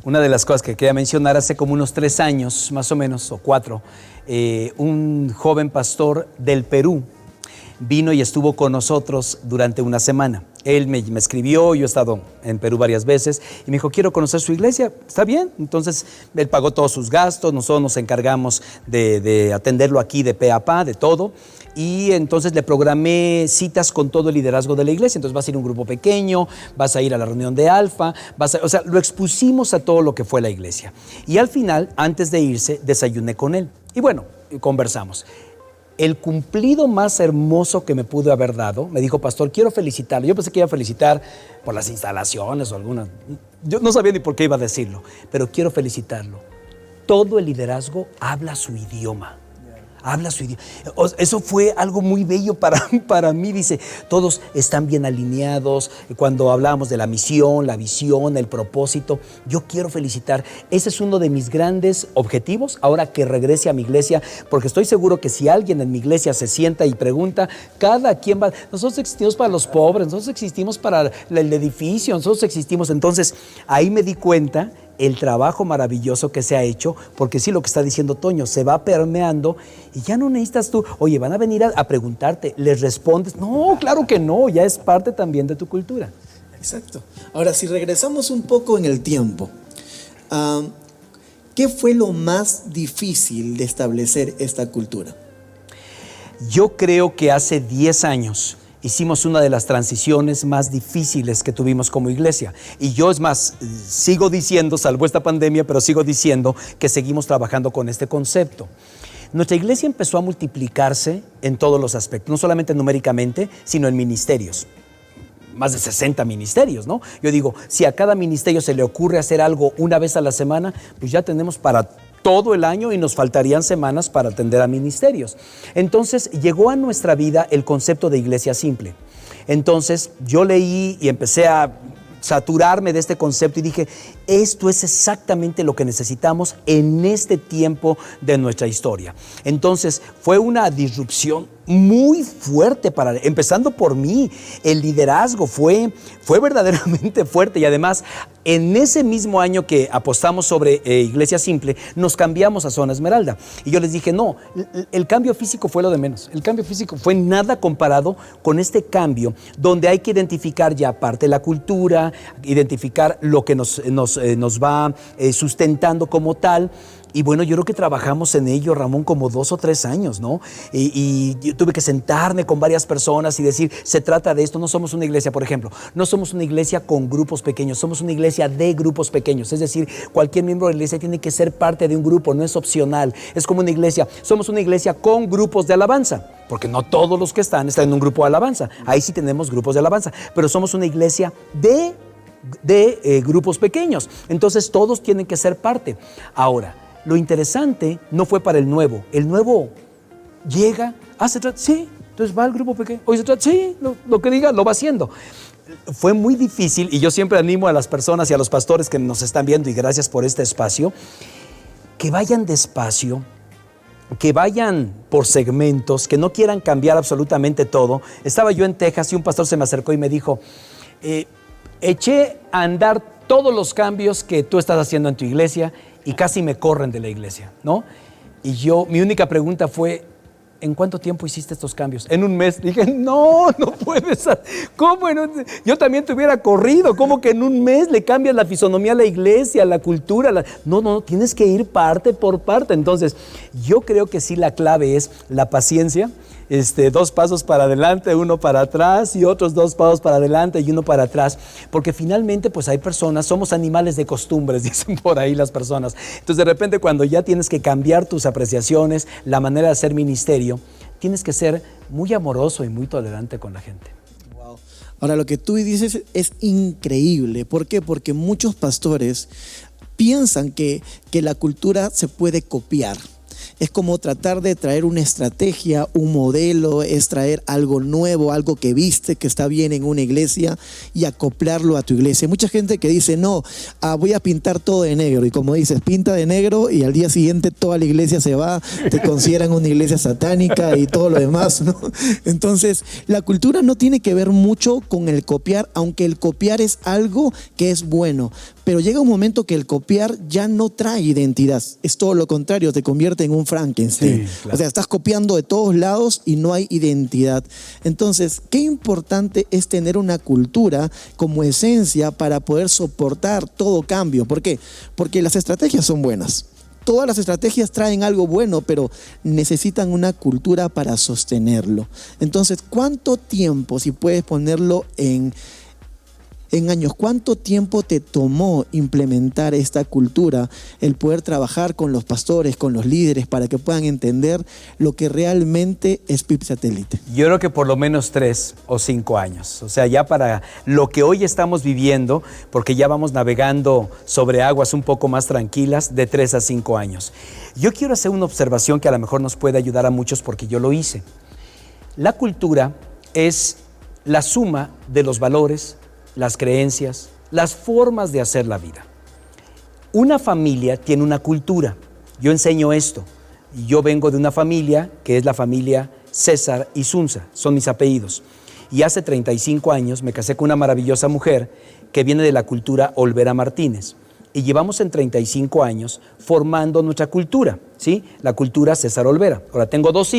Una de las cosas que quería mencionar, hace como unos 3 años, más o menos, o 4, un joven pastor del Perú vino y estuvo con nosotros durante una semana. Él me escribió, yo he estado en Perú varias veces, y me dijo, quiero conocer su iglesia, ¿está bien? Entonces, él pagó todos sus gastos, nosotros nos encargamos de atenderlo aquí de pe a pa, de todo, y entonces le programé citas con todo el liderazgo de la iglesia. Entonces vas a ir a un grupo pequeño, vas a ir a la reunión de Alfa, o sea, lo expusimos a todo lo que fue la iglesia. Y al final, antes de irse, desayuné con él. Y bueno, conversamos. El cumplido más hermoso que me pudo haber dado, me dijo, pastor, quiero felicitarlo. Yo pensé que iba a felicitar por las instalaciones o alguna. Yo no sabía ni por qué iba a decirlo, pero quiero felicitarlo. Todo el liderazgo habla su idioma. Habla su idioma. Eso fue algo muy bello para mí. Dice, todos están bien alineados. Cuando hablábamos de la misión, la visión, el propósito, yo quiero felicitar. Ese es uno de mis grandes objetivos ahora que regrese a mi iglesia, porque estoy seguro que si alguien en mi iglesia se sienta y pregunta, cada quien va, nosotros existimos para los pobres, nosotros existimos para el edificio, nosotros existimos. Entonces ahí me di cuenta el trabajo maravilloso que se ha hecho, porque sí, lo que está diciendo Toño, se va permeando y ya no necesitas tú, oye, van a venir a preguntarte, les respondes. No, claro que no, ya es parte también de tu cultura. Exacto. Ahora, si regresamos un poco en el tiempo, ¿qué fue lo más difícil de establecer esta cultura? Yo creo que hace 10 años hicimos una de las transiciones más difíciles que tuvimos como iglesia. Y yo, es más, sigo diciendo, salvo esta pandemia, pero sigo diciendo que seguimos trabajando con este concepto. Nuestra iglesia empezó a multiplicarse en todos los aspectos, no solamente numéricamente, sino en ministerios. Más de 60 ministerios, ¿no? Yo digo, si a cada ministerio se le ocurre hacer algo una vez a la semana, pues ya tenemos para todo el año y nos faltarían semanas para atender a ministerios. Entonces llegó a nuestra vida el concepto de iglesia simple. Entonces yo leí y empecé a saturarme de este concepto y dije, esto es exactamente lo que necesitamos en este tiempo de nuestra historia. Entonces fue una disrupción muy fuerte, empezando por mí. El liderazgo fue verdaderamente fuerte, y además en ese mismo año que apostamos sobre Iglesia Simple, nos cambiamos a Zona Esmeralda. Y yo les dije, no, el cambio físico fue lo de menos. El cambio físico fue nada comparado con este cambio, donde hay que identificar ya parte de la cultura, identificar lo que nos va sustentando como tal. Y bueno, yo creo que trabajamos en ello, Ramón, como 2 o 3 años, ¿no? Y yo tuve que sentarme con varias personas y decir, se trata de esto. No somos una iglesia, por ejemplo, no somos una iglesia con grupos pequeños, somos una iglesia de grupos pequeños. Es decir, cualquier miembro de la iglesia tiene que ser parte de un grupo, no es opcional. Es como una iglesia, somos una iglesia con grupos de alabanza, porque no todos los que están en un grupo de alabanza. Ahí sí tenemos grupos de alabanza, pero somos una iglesia de grupos pequeños. Entonces todos tienen que ser parte. Ahora, lo interesante no fue para el nuevo. El nuevo llega, se trata, sí, entonces va al grupo pequeño. Hoy se trata, sí, lo que diga, lo va haciendo. Fue muy difícil, y yo siempre animo a las personas y a los pastores que nos están viendo, y gracias por este espacio, que vayan despacio, que vayan por segmentos, que no quieran cambiar absolutamente todo. Estaba yo en Texas y un pastor se me acercó y me dijo, eché a andar todos los cambios que tú estás haciendo en tu iglesia y casi me corren de la iglesia, ¿no? Y mi única pregunta fue, ¿en cuánto tiempo hiciste estos cambios? En un mes. Dije, no puedes. ¿Cómo? Yo también te hubiera corrido. ¿Cómo que en un mes le cambias la fisonomía a la iglesia, la cultura? No, tienes que ir parte por parte. Entonces, yo creo que sí la clave es la paciencia. 2 pasos para adelante, 1 para atrás y otros 2 pasos para adelante y 1 para atrás, porque finalmente pues hay personas, somos animales de costumbres, dicen por ahí las personas. Entonces de repente cuando ya tienes que cambiar tus apreciaciones, la manera de hacer ministerio, tienes que ser muy amoroso y muy tolerante con la gente. Wow. Ahora lo que tú dices es increíble. ¿Por qué? Porque muchos pastores piensan que la cultura se puede copiar. Es como tratar de traer una estrategia, un modelo, es traer algo nuevo, algo que viste que está bien en una iglesia y acoplarlo a tu iglesia. Hay mucha gente que dice, no, voy a pintar todo de negro. Y como dices, pinta de negro y al día siguiente toda la iglesia se va, te consideran una iglesia satánica y todo lo demás, ¿no? Entonces, la cultura no tiene que ver mucho con el copiar, aunque el copiar es algo que es bueno. Pero llega un momento que el copiar ya no trae identidad. Es todo lo contrario, te convierte en un Frankenstein. Sí, claro. O sea, estás copiando de todos lados y no hay identidad. Entonces, qué importante es tener una cultura como esencia para poder soportar todo cambio. ¿Por qué? Porque las estrategias son buenas. Todas las estrategias traen algo bueno, pero necesitan una cultura para sostenerlo. Entonces, ¿cuánto tiempo, si puedes ponerlo en años, cuánto tiempo te tomó implementar esta cultura, el poder trabajar con los pastores, con los líderes, para que puedan entender lo que realmente es PIB Satélite? Yo creo que por lo menos 3 o 5 años. O sea, ya para lo que hoy estamos viviendo, porque ya vamos navegando sobre aguas un poco más tranquilas, de 3 a 5 años. Yo quiero hacer una observación que a lo mejor nos puede ayudar a muchos porque yo lo hice. La cultura es la suma de los valores, las creencias, las formas de hacer la vida. Una familia tiene una cultura. Yo enseño esto. Yo vengo de una familia que es la familia César y Sunza, son mis apellidos. Y hace 35 años me casé con una maravillosa mujer que viene de la cultura Olvera Martínez. Y llevamos en 35 años formando nuestra cultura, ¿sí? La cultura César Olvera. Ahora tengo 3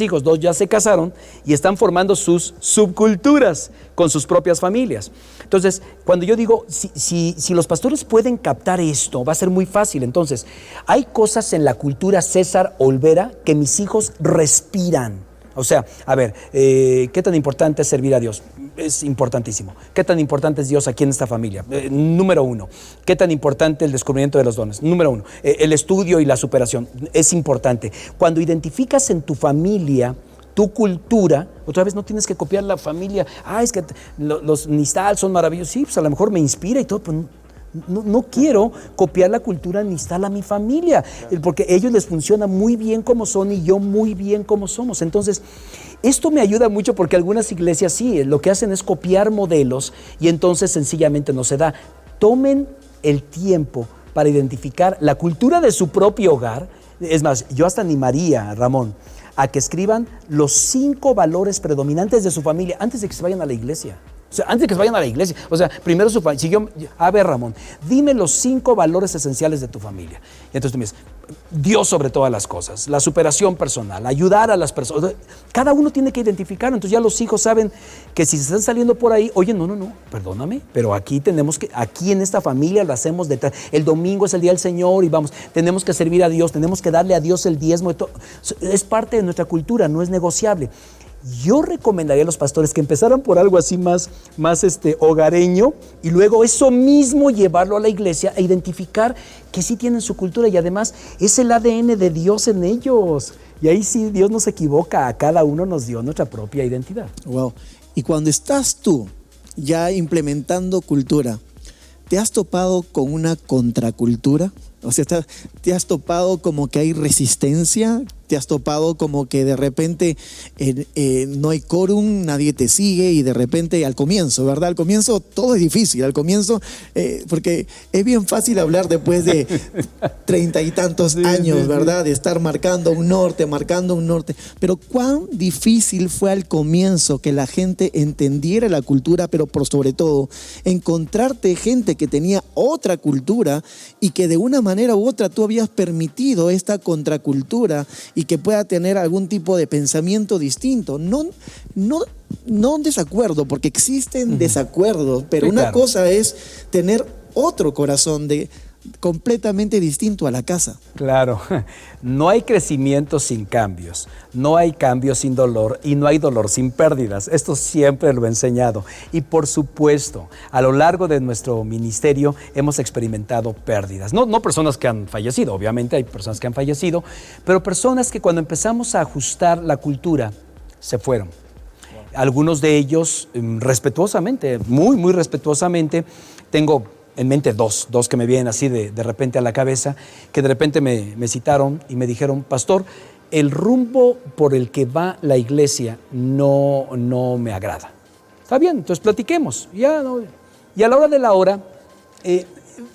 hijos, 2 ya se casaron y están formando sus subculturas con sus propias familias. Entonces, cuando yo digo, si los pastores pueden captar esto, va a ser muy fácil. Entonces, hay cosas en la cultura César Olvera que mis hijos respiran. O sea, a ver, ¿qué tan importante es servir a Dios? Es importantísimo. ¿Qué tan importante es Dios aquí en esta familia? Número 1. ¿Qué tan importante el descubrimiento de los dones? Número 1. El estudio y la superación. Es importante. Cuando identificas en tu familia tu cultura, otra vez no tienes que copiar la familia. Es que los Nistal son maravillosos. Sí, pues a lo mejor me inspira y todo, pero no quiero copiar la cultura Nistal a mi familia, porque a ellos les funciona muy bien como son y yo muy bien como somos. Entonces, esto me ayuda mucho porque algunas iglesias sí, lo que hacen es copiar modelos y entonces sencillamente no se da. Tomen el tiempo para identificar la cultura de su propio hogar. Es más, yo hasta animaría, Ramón, a que escriban los 5 valores predominantes de su familia antes de que se vayan a la iglesia. O sea, antes de que se vayan a la iglesia. O sea, primero su familia. A ver, Ramón, dime los 5 valores esenciales de tu familia. Y entonces tú me dices, Dios sobre todas las cosas, la superación personal, ayudar a las personas. Cada uno tiene que identificarlo. Entonces ya los hijos saben que si se están saliendo por ahí, oye, no, perdóname, pero aquí en esta familia lo hacemos detrás. El domingo es el día del Señor y tenemos que servir a Dios, tenemos que darle a Dios el diezmo. Es parte de nuestra cultura, no es negociable. Yo recomendaría a los pastores que empezaran por algo así más hogareño y luego eso mismo llevarlo a la iglesia e identificar que sí tienen su cultura y además es el ADN de Dios en ellos. Y ahí sí Dios no se equivoca, a cada uno nos dio nuestra propia identidad. Wow. Y cuando estás tú ya implementando cultura, ¿te has topado con una contracultura? O sea, ¿te has topado como que hay resistencia? te has topado como que de repente no hay quórum, nadie te sigue y de repente al comienzo, ¿verdad? Al comienzo todo es difícil, al comienzo, porque es bien fácil hablar después de 30 y tantos años, ¿verdad? De estar marcando un norte, pero cuán difícil fue al comienzo que la gente entendiera la cultura, pero por sobre todo encontrarte gente que tenía otra cultura y que de una manera u otra tú habías permitido esta contracultura y que pueda tener algún tipo de pensamiento distinto. No un desacuerdo, porque existen desacuerdos, pero Sí, una claro. cosa es tener otro corazón completamente distinto a la casa. Claro, no hay crecimiento sin cambios, no hay cambios sin dolor y no hay dolor sin pérdidas. Esto siempre lo he enseñado. Y por supuesto, a lo largo de nuestro ministerio hemos experimentado pérdidas. No personas que han fallecido, obviamente hay personas que han fallecido, pero personas que cuando empezamos a ajustar la cultura se fueron. Algunos de ellos respetuosamente, muy respetuosamente, tengo en mente dos que me vienen así de repente a la cabeza, que de repente me citaron y me dijeron: pastor, el rumbo por el que va la iglesia no me agrada. Está bien, entonces platiquemos. Y a la hora de la hora,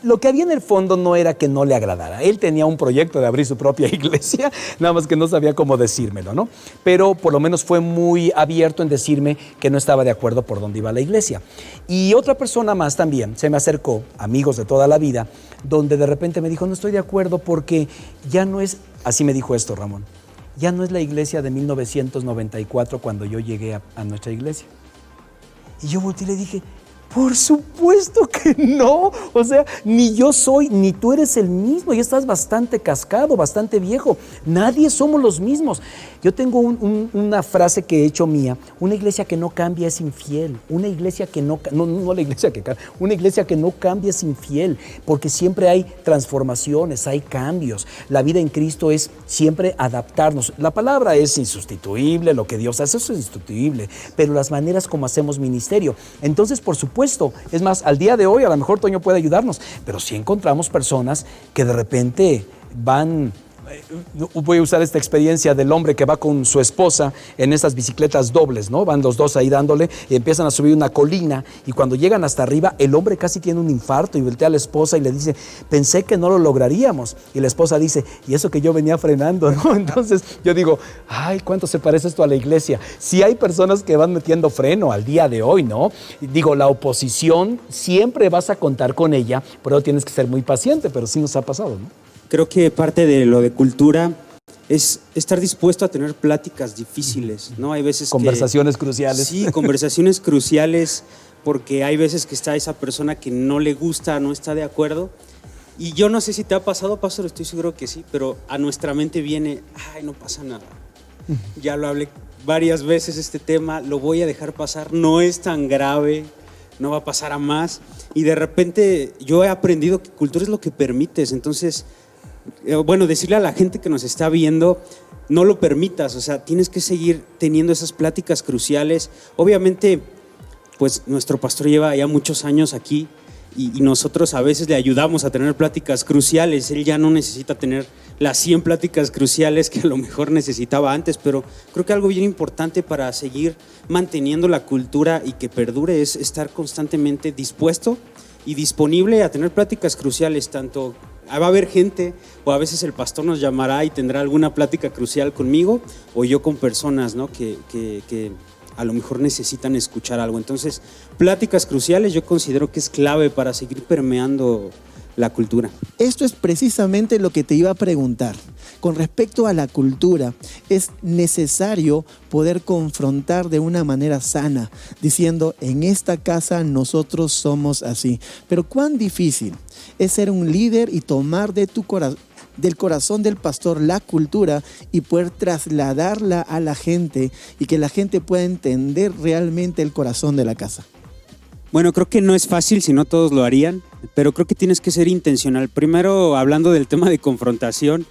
lo que había en el fondo no era que no le agradara. Él tenía un proyecto de abrir su propia iglesia, nada más que no sabía cómo decírmelo, ¿no? Pero por lo menos fue muy abierto en decirme que no estaba de acuerdo por dónde iba la iglesia. Y otra persona más también se me acercó, amigos de toda la vida, donde de repente me dijo: no estoy de acuerdo porque ya no es, así me dijo esto, Ramón, ya no es la iglesia de 1994 cuando yo llegué a nuestra iglesia. Y yo volteé y le dije: por supuesto que no, o sea, ni yo soy, ni tú eres el mismo, ya estás bastante cascado, bastante viejo, nadie somos los mismos. Yo tengo una frase que he hecho mía: una iglesia que no cambia es infiel, una iglesia que no la iglesia que cambia, una iglesia que no cambia es infiel, porque siempre hay transformaciones, hay cambios. La vida en Cristo es siempre adaptarnos. La palabra es insustituible, lo que Dios hace es insustituible, pero las maneras como hacemos ministerio. Entonces, por supuesto, es más, al día de hoy a lo mejor Toño puede ayudarnos, pero sí encontramos personas que de repente van... Voy a usar esta experiencia del hombre que va con su esposa en estas bicicletas dobles, ¿no? Van los dos ahí dándole y empiezan a subir una colina, y cuando llegan hasta arriba el hombre casi tiene un infarto y voltea a la esposa y le dice: pensé que no lo lograríamos. Y la esposa dice: y eso que yo venía frenando, ¿no? Entonces yo digo: ay, ¿cuánto se parece esto a la iglesia? Sí hay personas que van metiendo freno al día de hoy, ¿no? Digo, la oposición siempre vas a contar con ella, pero tienes que ser muy paciente, pero sí nos ha pasado, ¿no? Creo que parte de lo de cultura es estar dispuesto a tener pláticas difíciles, ¿no? Hay veces Conversaciones cruciales. Sí, conversaciones cruciales, porque hay veces que está esa persona que no le gusta, no está de acuerdo. Y yo no sé si te ha pasado, pastor, estoy seguro que sí, pero a nuestra mente viene: ay, no pasa nada. Ya lo hablé varias veces este tema, lo voy a dejar pasar, no es tan grave, no va a pasar a más. Y de repente yo he aprendido que cultura es lo que permites. Entonces, bueno, decirle a la gente que nos está viendo: no lo permitas, o sea, tienes que seguir teniendo esas pláticas cruciales. Obviamente, pues nuestro pastor lleva ya muchos años aquí y nosotros a veces le ayudamos a tener pláticas cruciales. Él ya no necesita tener las 100 pláticas cruciales que a lo mejor necesitaba antes, pero creo que algo bien importante para seguir manteniendo la cultura y que perdure es estar constantemente dispuesto y disponible a tener pláticas cruciales. Tanto va a haber gente, o a veces el pastor nos llamará y tendrá alguna plática crucial conmigo, o yo con personas, ¿no? que a lo mejor necesitan escuchar algo. Entonces, pláticas cruciales yo considero que es clave para seguir permeando la cultura. Esto es precisamente lo que te iba a preguntar. Con respecto a la cultura, es necesario poder confrontar de una manera sana, diciendo: en esta casa nosotros somos así. Pero cuán difícil es ser un líder y tomar del corazón del pastor la cultura y poder trasladarla a la gente y que la gente pueda entender realmente el corazón de la casa. Bueno, creo que no es fácil, si no todos lo harían, pero creo que tienes que ser intencional. Primero, hablando del tema de confrontación,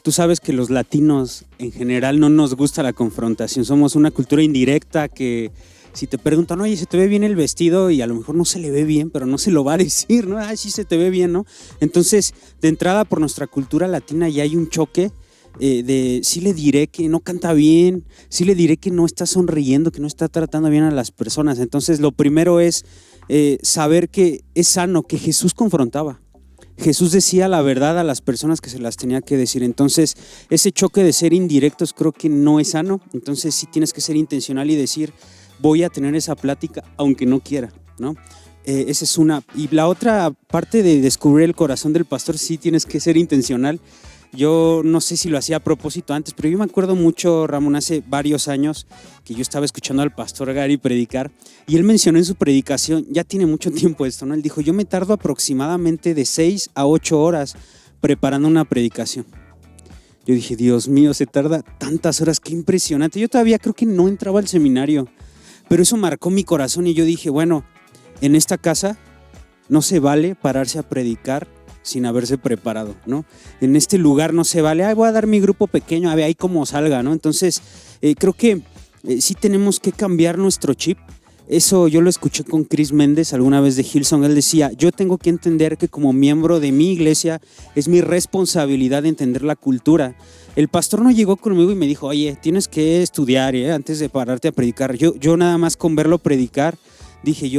tú sabes que los latinos en general no nos gusta la confrontación. Somos una cultura indirecta que si te preguntan: oye, ¿se te ve bien el vestido? Y a lo mejor no se le ve bien, pero no se lo va a decir, ¿no? Ay, sí se te ve bien, ¿no? Entonces, de entrada, por nuestra cultura latina ya hay un choque sí le diré que no canta bien, sí le diré que no está sonriendo, que no está tratando bien a las personas. Entonces lo primero es saber que es sano, que Jesús confrontaba. Jesús decía la verdad a las personas que se las tenía que decir. Entonces ese choque de ser indirectos creo que no es sano. Entonces sí tienes que ser intencional y decir, voy a tener esa plática aunque no quiera, ¿no? Esa es una. Y la otra parte de descubrir el corazón del pastor, sí tienes que ser intencional. Yo no sé si lo hacía a propósito antes, pero yo me acuerdo mucho, Ramón, hace varios años que yo estaba escuchando al pastor Gary predicar y él mencionó en su predicación, ya tiene mucho tiempo esto, ¿no? Él dijo, yo me tardo aproximadamente de 6 a 8 horas preparando una predicación. Yo dije, Dios mío, se tarda tantas horas, qué impresionante. Yo todavía creo que no entraba al seminario, pero eso marcó mi corazón y yo dije, bueno, en esta casa no se vale pararse a predicar sin haberse preparado, ¿no? En este lugar no se vale, voy a dar mi grupo pequeño, a ver ahí cómo salga, ¿no? Entonces, creo que sí tenemos que cambiar nuestro chip. Eso yo lo escuché con Chris Méndez alguna vez de Hillsong. Él decía, yo tengo que entender que como miembro de mi iglesia es mi responsabilidad entender la cultura. El pastor no llegó conmigo y me dijo, oye, tienes que estudiar antes de pararte a predicar. Yo nada más con verlo predicar, dije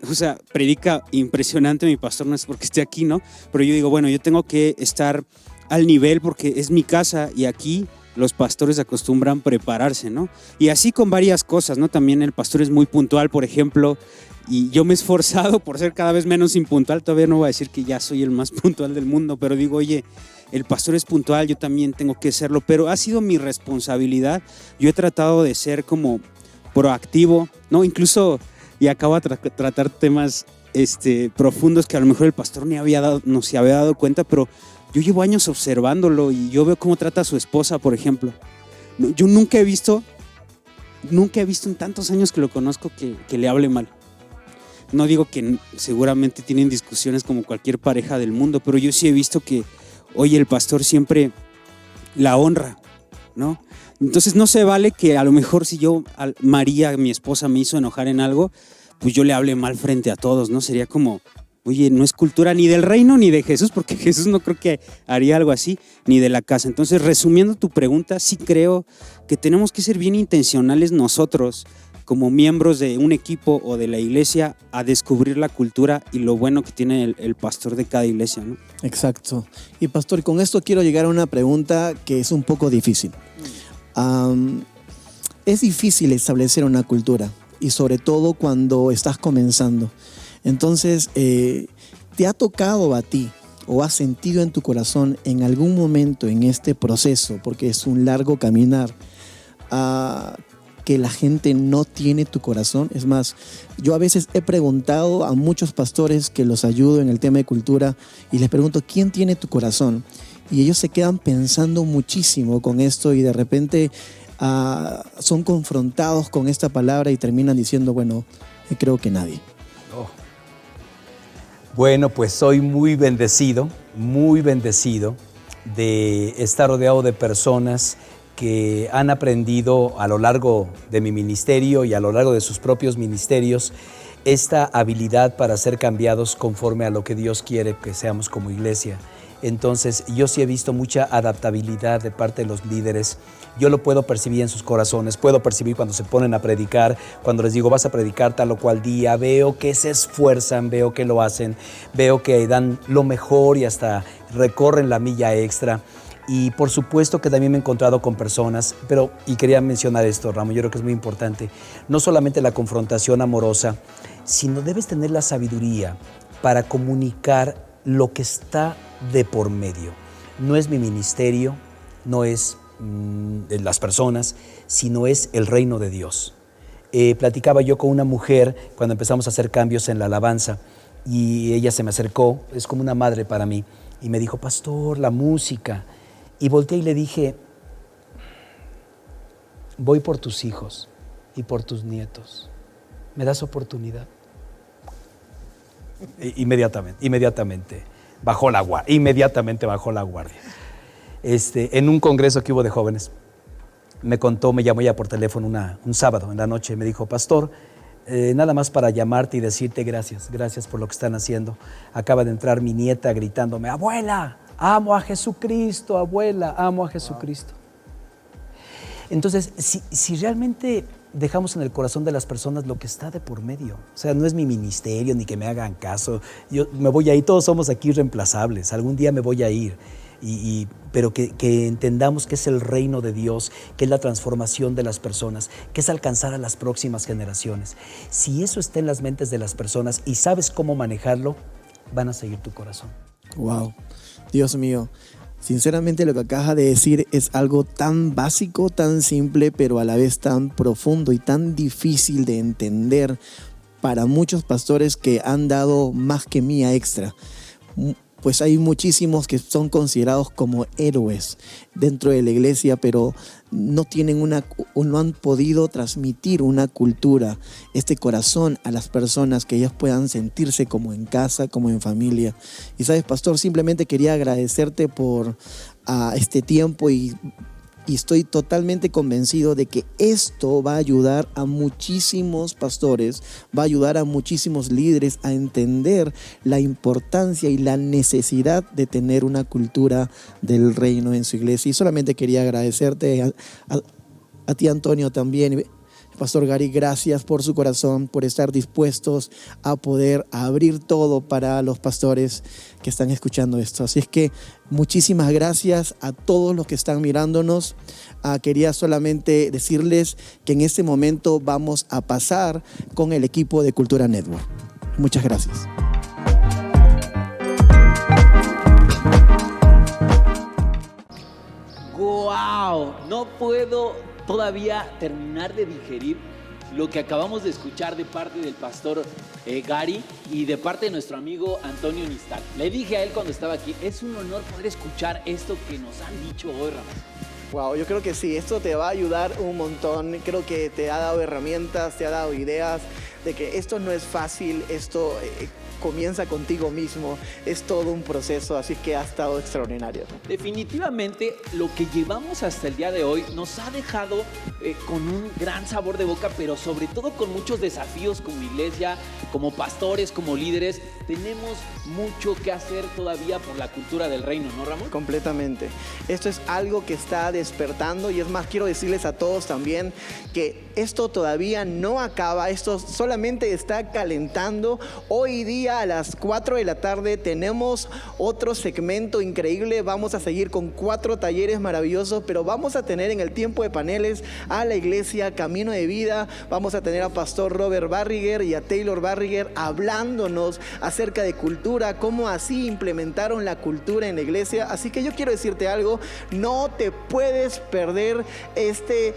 o sea, predica impresionante mi pastor, no es porque esté aquí, ¿no? Pero yo digo, bueno, yo tengo que estar al nivel porque es mi casa y aquí los pastores acostumbran prepararse, ¿no? Y así con varias cosas, ¿no? También el pastor es muy puntual, por ejemplo, y yo me he esforzado por ser cada vez menos impuntual. Todavía no voy a decir que ya soy el más puntual del mundo, pero digo, oye, el pastor es puntual, yo también tengo que serlo, pero ha sido mi responsabilidad. Yo he tratado de ser como proactivo, ¿no? Incluso... y acabo de tratar temas profundos que a lo mejor el pastor no se había dado cuenta, pero yo llevo años observándolo y yo veo cómo trata a su esposa, por ejemplo. Yo nunca he visto en tantos años que lo conozco que le hable mal. No digo que seguramente tienen discusiones como cualquier pareja del mundo, pero yo sí he visto que, oye, el pastor siempre la honra, ¿no? Entonces no se vale que a lo mejor si María, mi esposa, me hizo enojar en algo, pues yo le hable mal frente a todos, ¿no? Sería como, oye, no es cultura ni del reino ni de Jesús, porque Jesús no creo que haría algo así, ni de la casa. Entonces, resumiendo tu pregunta, sí creo que tenemos que ser bien intencionales nosotros, como miembros de un equipo o de la iglesia, a descubrir la cultura y lo bueno que tiene el pastor de cada iglesia, ¿no? Exacto. Y pastor, con esto quiero llegar a una pregunta que es un poco difícil. Es difícil establecer una cultura y sobre todo cuando estás comenzando. Entonces, ¿te ha tocado a ti o has sentido en tu corazón en algún momento en este proceso, porque es un largo caminar, que la gente no tiene tu corazón? Es más, yo a veces he preguntado a muchos pastores que los ayudo en el tema de cultura y les pregunto, ¿quién tiene tu corazón? Y ellos se quedan pensando muchísimo con esto y de repente son confrontados con esta palabra y terminan diciendo, bueno, creo que nadie. Oh. Bueno, pues soy muy bendecido de estar rodeado de personas que han aprendido a lo largo de mi ministerio y a lo largo de sus propios ministerios esta habilidad para ser cambiados conforme a lo que Dios quiere que seamos como iglesia. Entonces, yo sí he visto mucha adaptabilidad de parte de los líderes. Yo lo puedo percibir en sus corazones, puedo percibir cuando se ponen a predicar, cuando les digo, vas a predicar tal o cual día, veo que se esfuerzan, veo que lo hacen, veo que dan lo mejor y hasta recorren la milla extra. Y por supuesto que también me he encontrado con personas, y quería mencionar esto, Ramón, yo creo que es muy importante, no solamente la confrontación amorosa, sino debes tener la sabiduría para comunicar lo que está de por medio. No es mi ministerio, no es las personas, sino es el reino de Dios. Platicaba yo con una mujer cuando empezamos a hacer cambios en la alabanza y ella se me acercó, es como una madre para mí, y me dijo, pastor, la música. Y volteé y le dije, voy por tus hijos y por tus nietos. ¿Me das oportunidad? Inmediatamente bajó la guardia. En un congreso que hubo de jóvenes, me llamó ella por teléfono un sábado en la noche, me dijo, pastor, nada más para llamarte y decirte gracias por lo que están haciendo. Acaba de entrar mi nieta gritándome, abuela, amo a Jesucristo, abuela, amo a Jesucristo. Entonces, si realmente dejamos en el corazón de las personas lo que está de por medio, o sea, no es mi ministerio ni que me hagan caso, yo me voy a ir, todos somos aquí reemplazables, algún día me voy a ir, pero que entendamos que es el reino de Dios, que es la transformación de las personas, que es alcanzar a las próximas generaciones. Si eso está en las mentes de las personas y sabes cómo manejarlo, van a seguir tu corazón. Wow, Dios mío. Sinceramente lo que acabas de decir es algo tan básico, tan simple, pero a la vez tan profundo y tan difícil de entender para muchos pastores que han dado más que mía extra. Pues hay muchísimos que son considerados como héroes dentro de la iglesia, pero no tienen no han podido transmitir una cultura, este corazón a las personas, que ellas puedan sentirse como en casa, como en familia. Y sabes, pastor, simplemente quería agradecerte por este tiempo y estoy totalmente convencido de que esto va a ayudar a muchísimos pastores, va a ayudar a muchísimos líderes a entender la importancia y la necesidad de tener una cultura del reino en su iglesia. Y solamente quería agradecerte a ti, Antonio, también. Pastor Gary, gracias por su corazón, por estar dispuestos a poder abrir todo para los pastores que están escuchando esto. Así es que muchísimas gracias a todos los que están mirándonos. Quería solamente decirles que en este momento vamos a pasar con el equipo de Cultura Network. Muchas gracias. ¡Guau! No puedo todavía terminar de digerir lo que acabamos de escuchar de parte del pastor Gary y de parte de nuestro amigo Antonio Nistal. Le dije a él cuando estaba aquí, es un honor poder escuchar esto que nos han dicho hoy, Ramón. Wow, yo creo que sí, esto te va a ayudar un montón. Creo que te ha dado herramientas, te ha dado ideas de que esto no es fácil, esto comienza contigo mismo, es todo un proceso, así que ha estado extraordinario. Definitivamente lo que llevamos hasta el día de hoy nos ha dejado con un gran sabor de boca, pero sobre todo con muchos desafíos como iglesia, como pastores, como líderes. Tenemos mucho que hacer todavía por la cultura del reino, ¿no, Ramón? Completamente. Esto es algo que está despertando y es más, quiero decirles a todos también que esto todavía no acaba, esto solamente está calentando. Hoy día a las 4 de la tarde tenemos otro segmento increíble, vamos a seguir con 4 talleres maravillosos, pero vamos a tener en el tiempo de paneles a la iglesia Camino de Vida, vamos a tener a Pastor Robert Barriger y a Taylor Barriger hablándonos acerca de cultura, cómo así implementaron la cultura en la iglesia. Así que yo quiero decirte algo, no te puedes perder este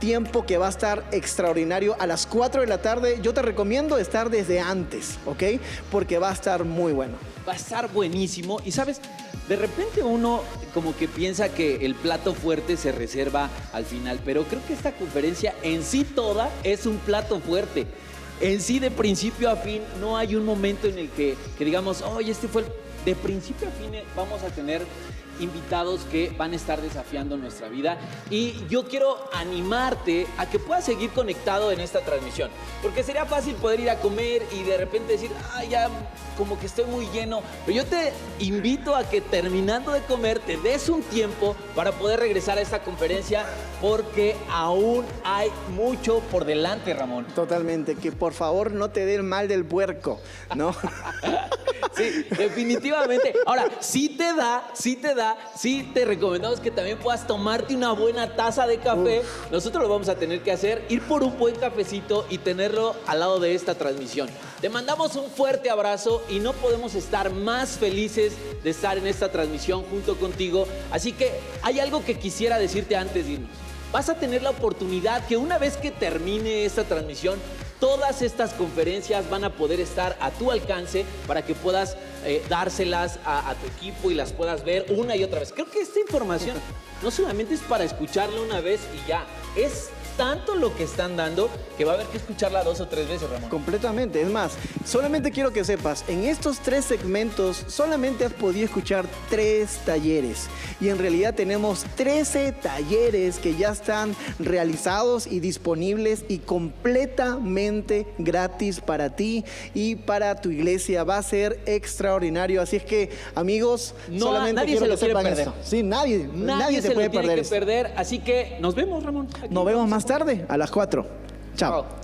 tiempo que va a estar extraordinario a las 4 de la tarde. Yo te recomiendo estar desde antes, ¿ok? Porque va a estar muy bueno. Va a estar buenísimo. Y sabes, de repente uno como que piensa que el plato fuerte se reserva al final, pero creo que esta conferencia en sí toda es un plato fuerte. En sí, de principio a fin, no hay un momento en el que digamos, oye, este fue el... De principio a fin vamos a tener invitados que van a estar desafiando nuestra vida, y yo quiero animarte a que puedas seguir conectado en esta transmisión, porque sería fácil poder ir a comer y de repente decir, ya como que estoy muy lleno, pero yo te invito a que terminando de comer te des un tiempo para poder regresar a esta conferencia, porque aún hay mucho por delante, Ramón. Totalmente, que por favor no te dé el mal del puerco, ¿no? Sí, definitivamente. Ahora, sí te recomendamos que también puedas tomarte una buena taza de café. Nosotros lo vamos a tener que hacer, ir por un buen cafecito y tenerlo al lado de esta transmisión. Te mandamos un fuerte abrazo y no podemos estar más felices de estar en esta transmisión junto contigo. Así que hay algo que quisiera decirte antes de irnos. Vas a tener la oportunidad que una vez que termine esta transmisión, todas estas conferencias van a poder estar a tu alcance para que puedas dárselas a tu equipo y las puedas ver una y otra vez. Creo que esta información no solamente es para escucharla una vez y ya, es tanto lo que están dando que va a haber que escucharla 2 o 3 veces, Ramón. Completamente. Es más, solamente quiero que sepas, en estos 3 segmentos solamente has podido escuchar 3 talleres. Y en realidad tenemos 13 talleres que ya están realizados y disponibles y completamente gratis para ti y para tu iglesia. Va a ser extraordinario. Así es que, amigos, No, solamente nadie quiero se lo que quiere sepan perder. esto. Sí, nadie se lo puede tiene perder que esto. perder. Así que nos vemos, Ramón. Aquí Nos vemos más tarde a las 4. Chao. Chao.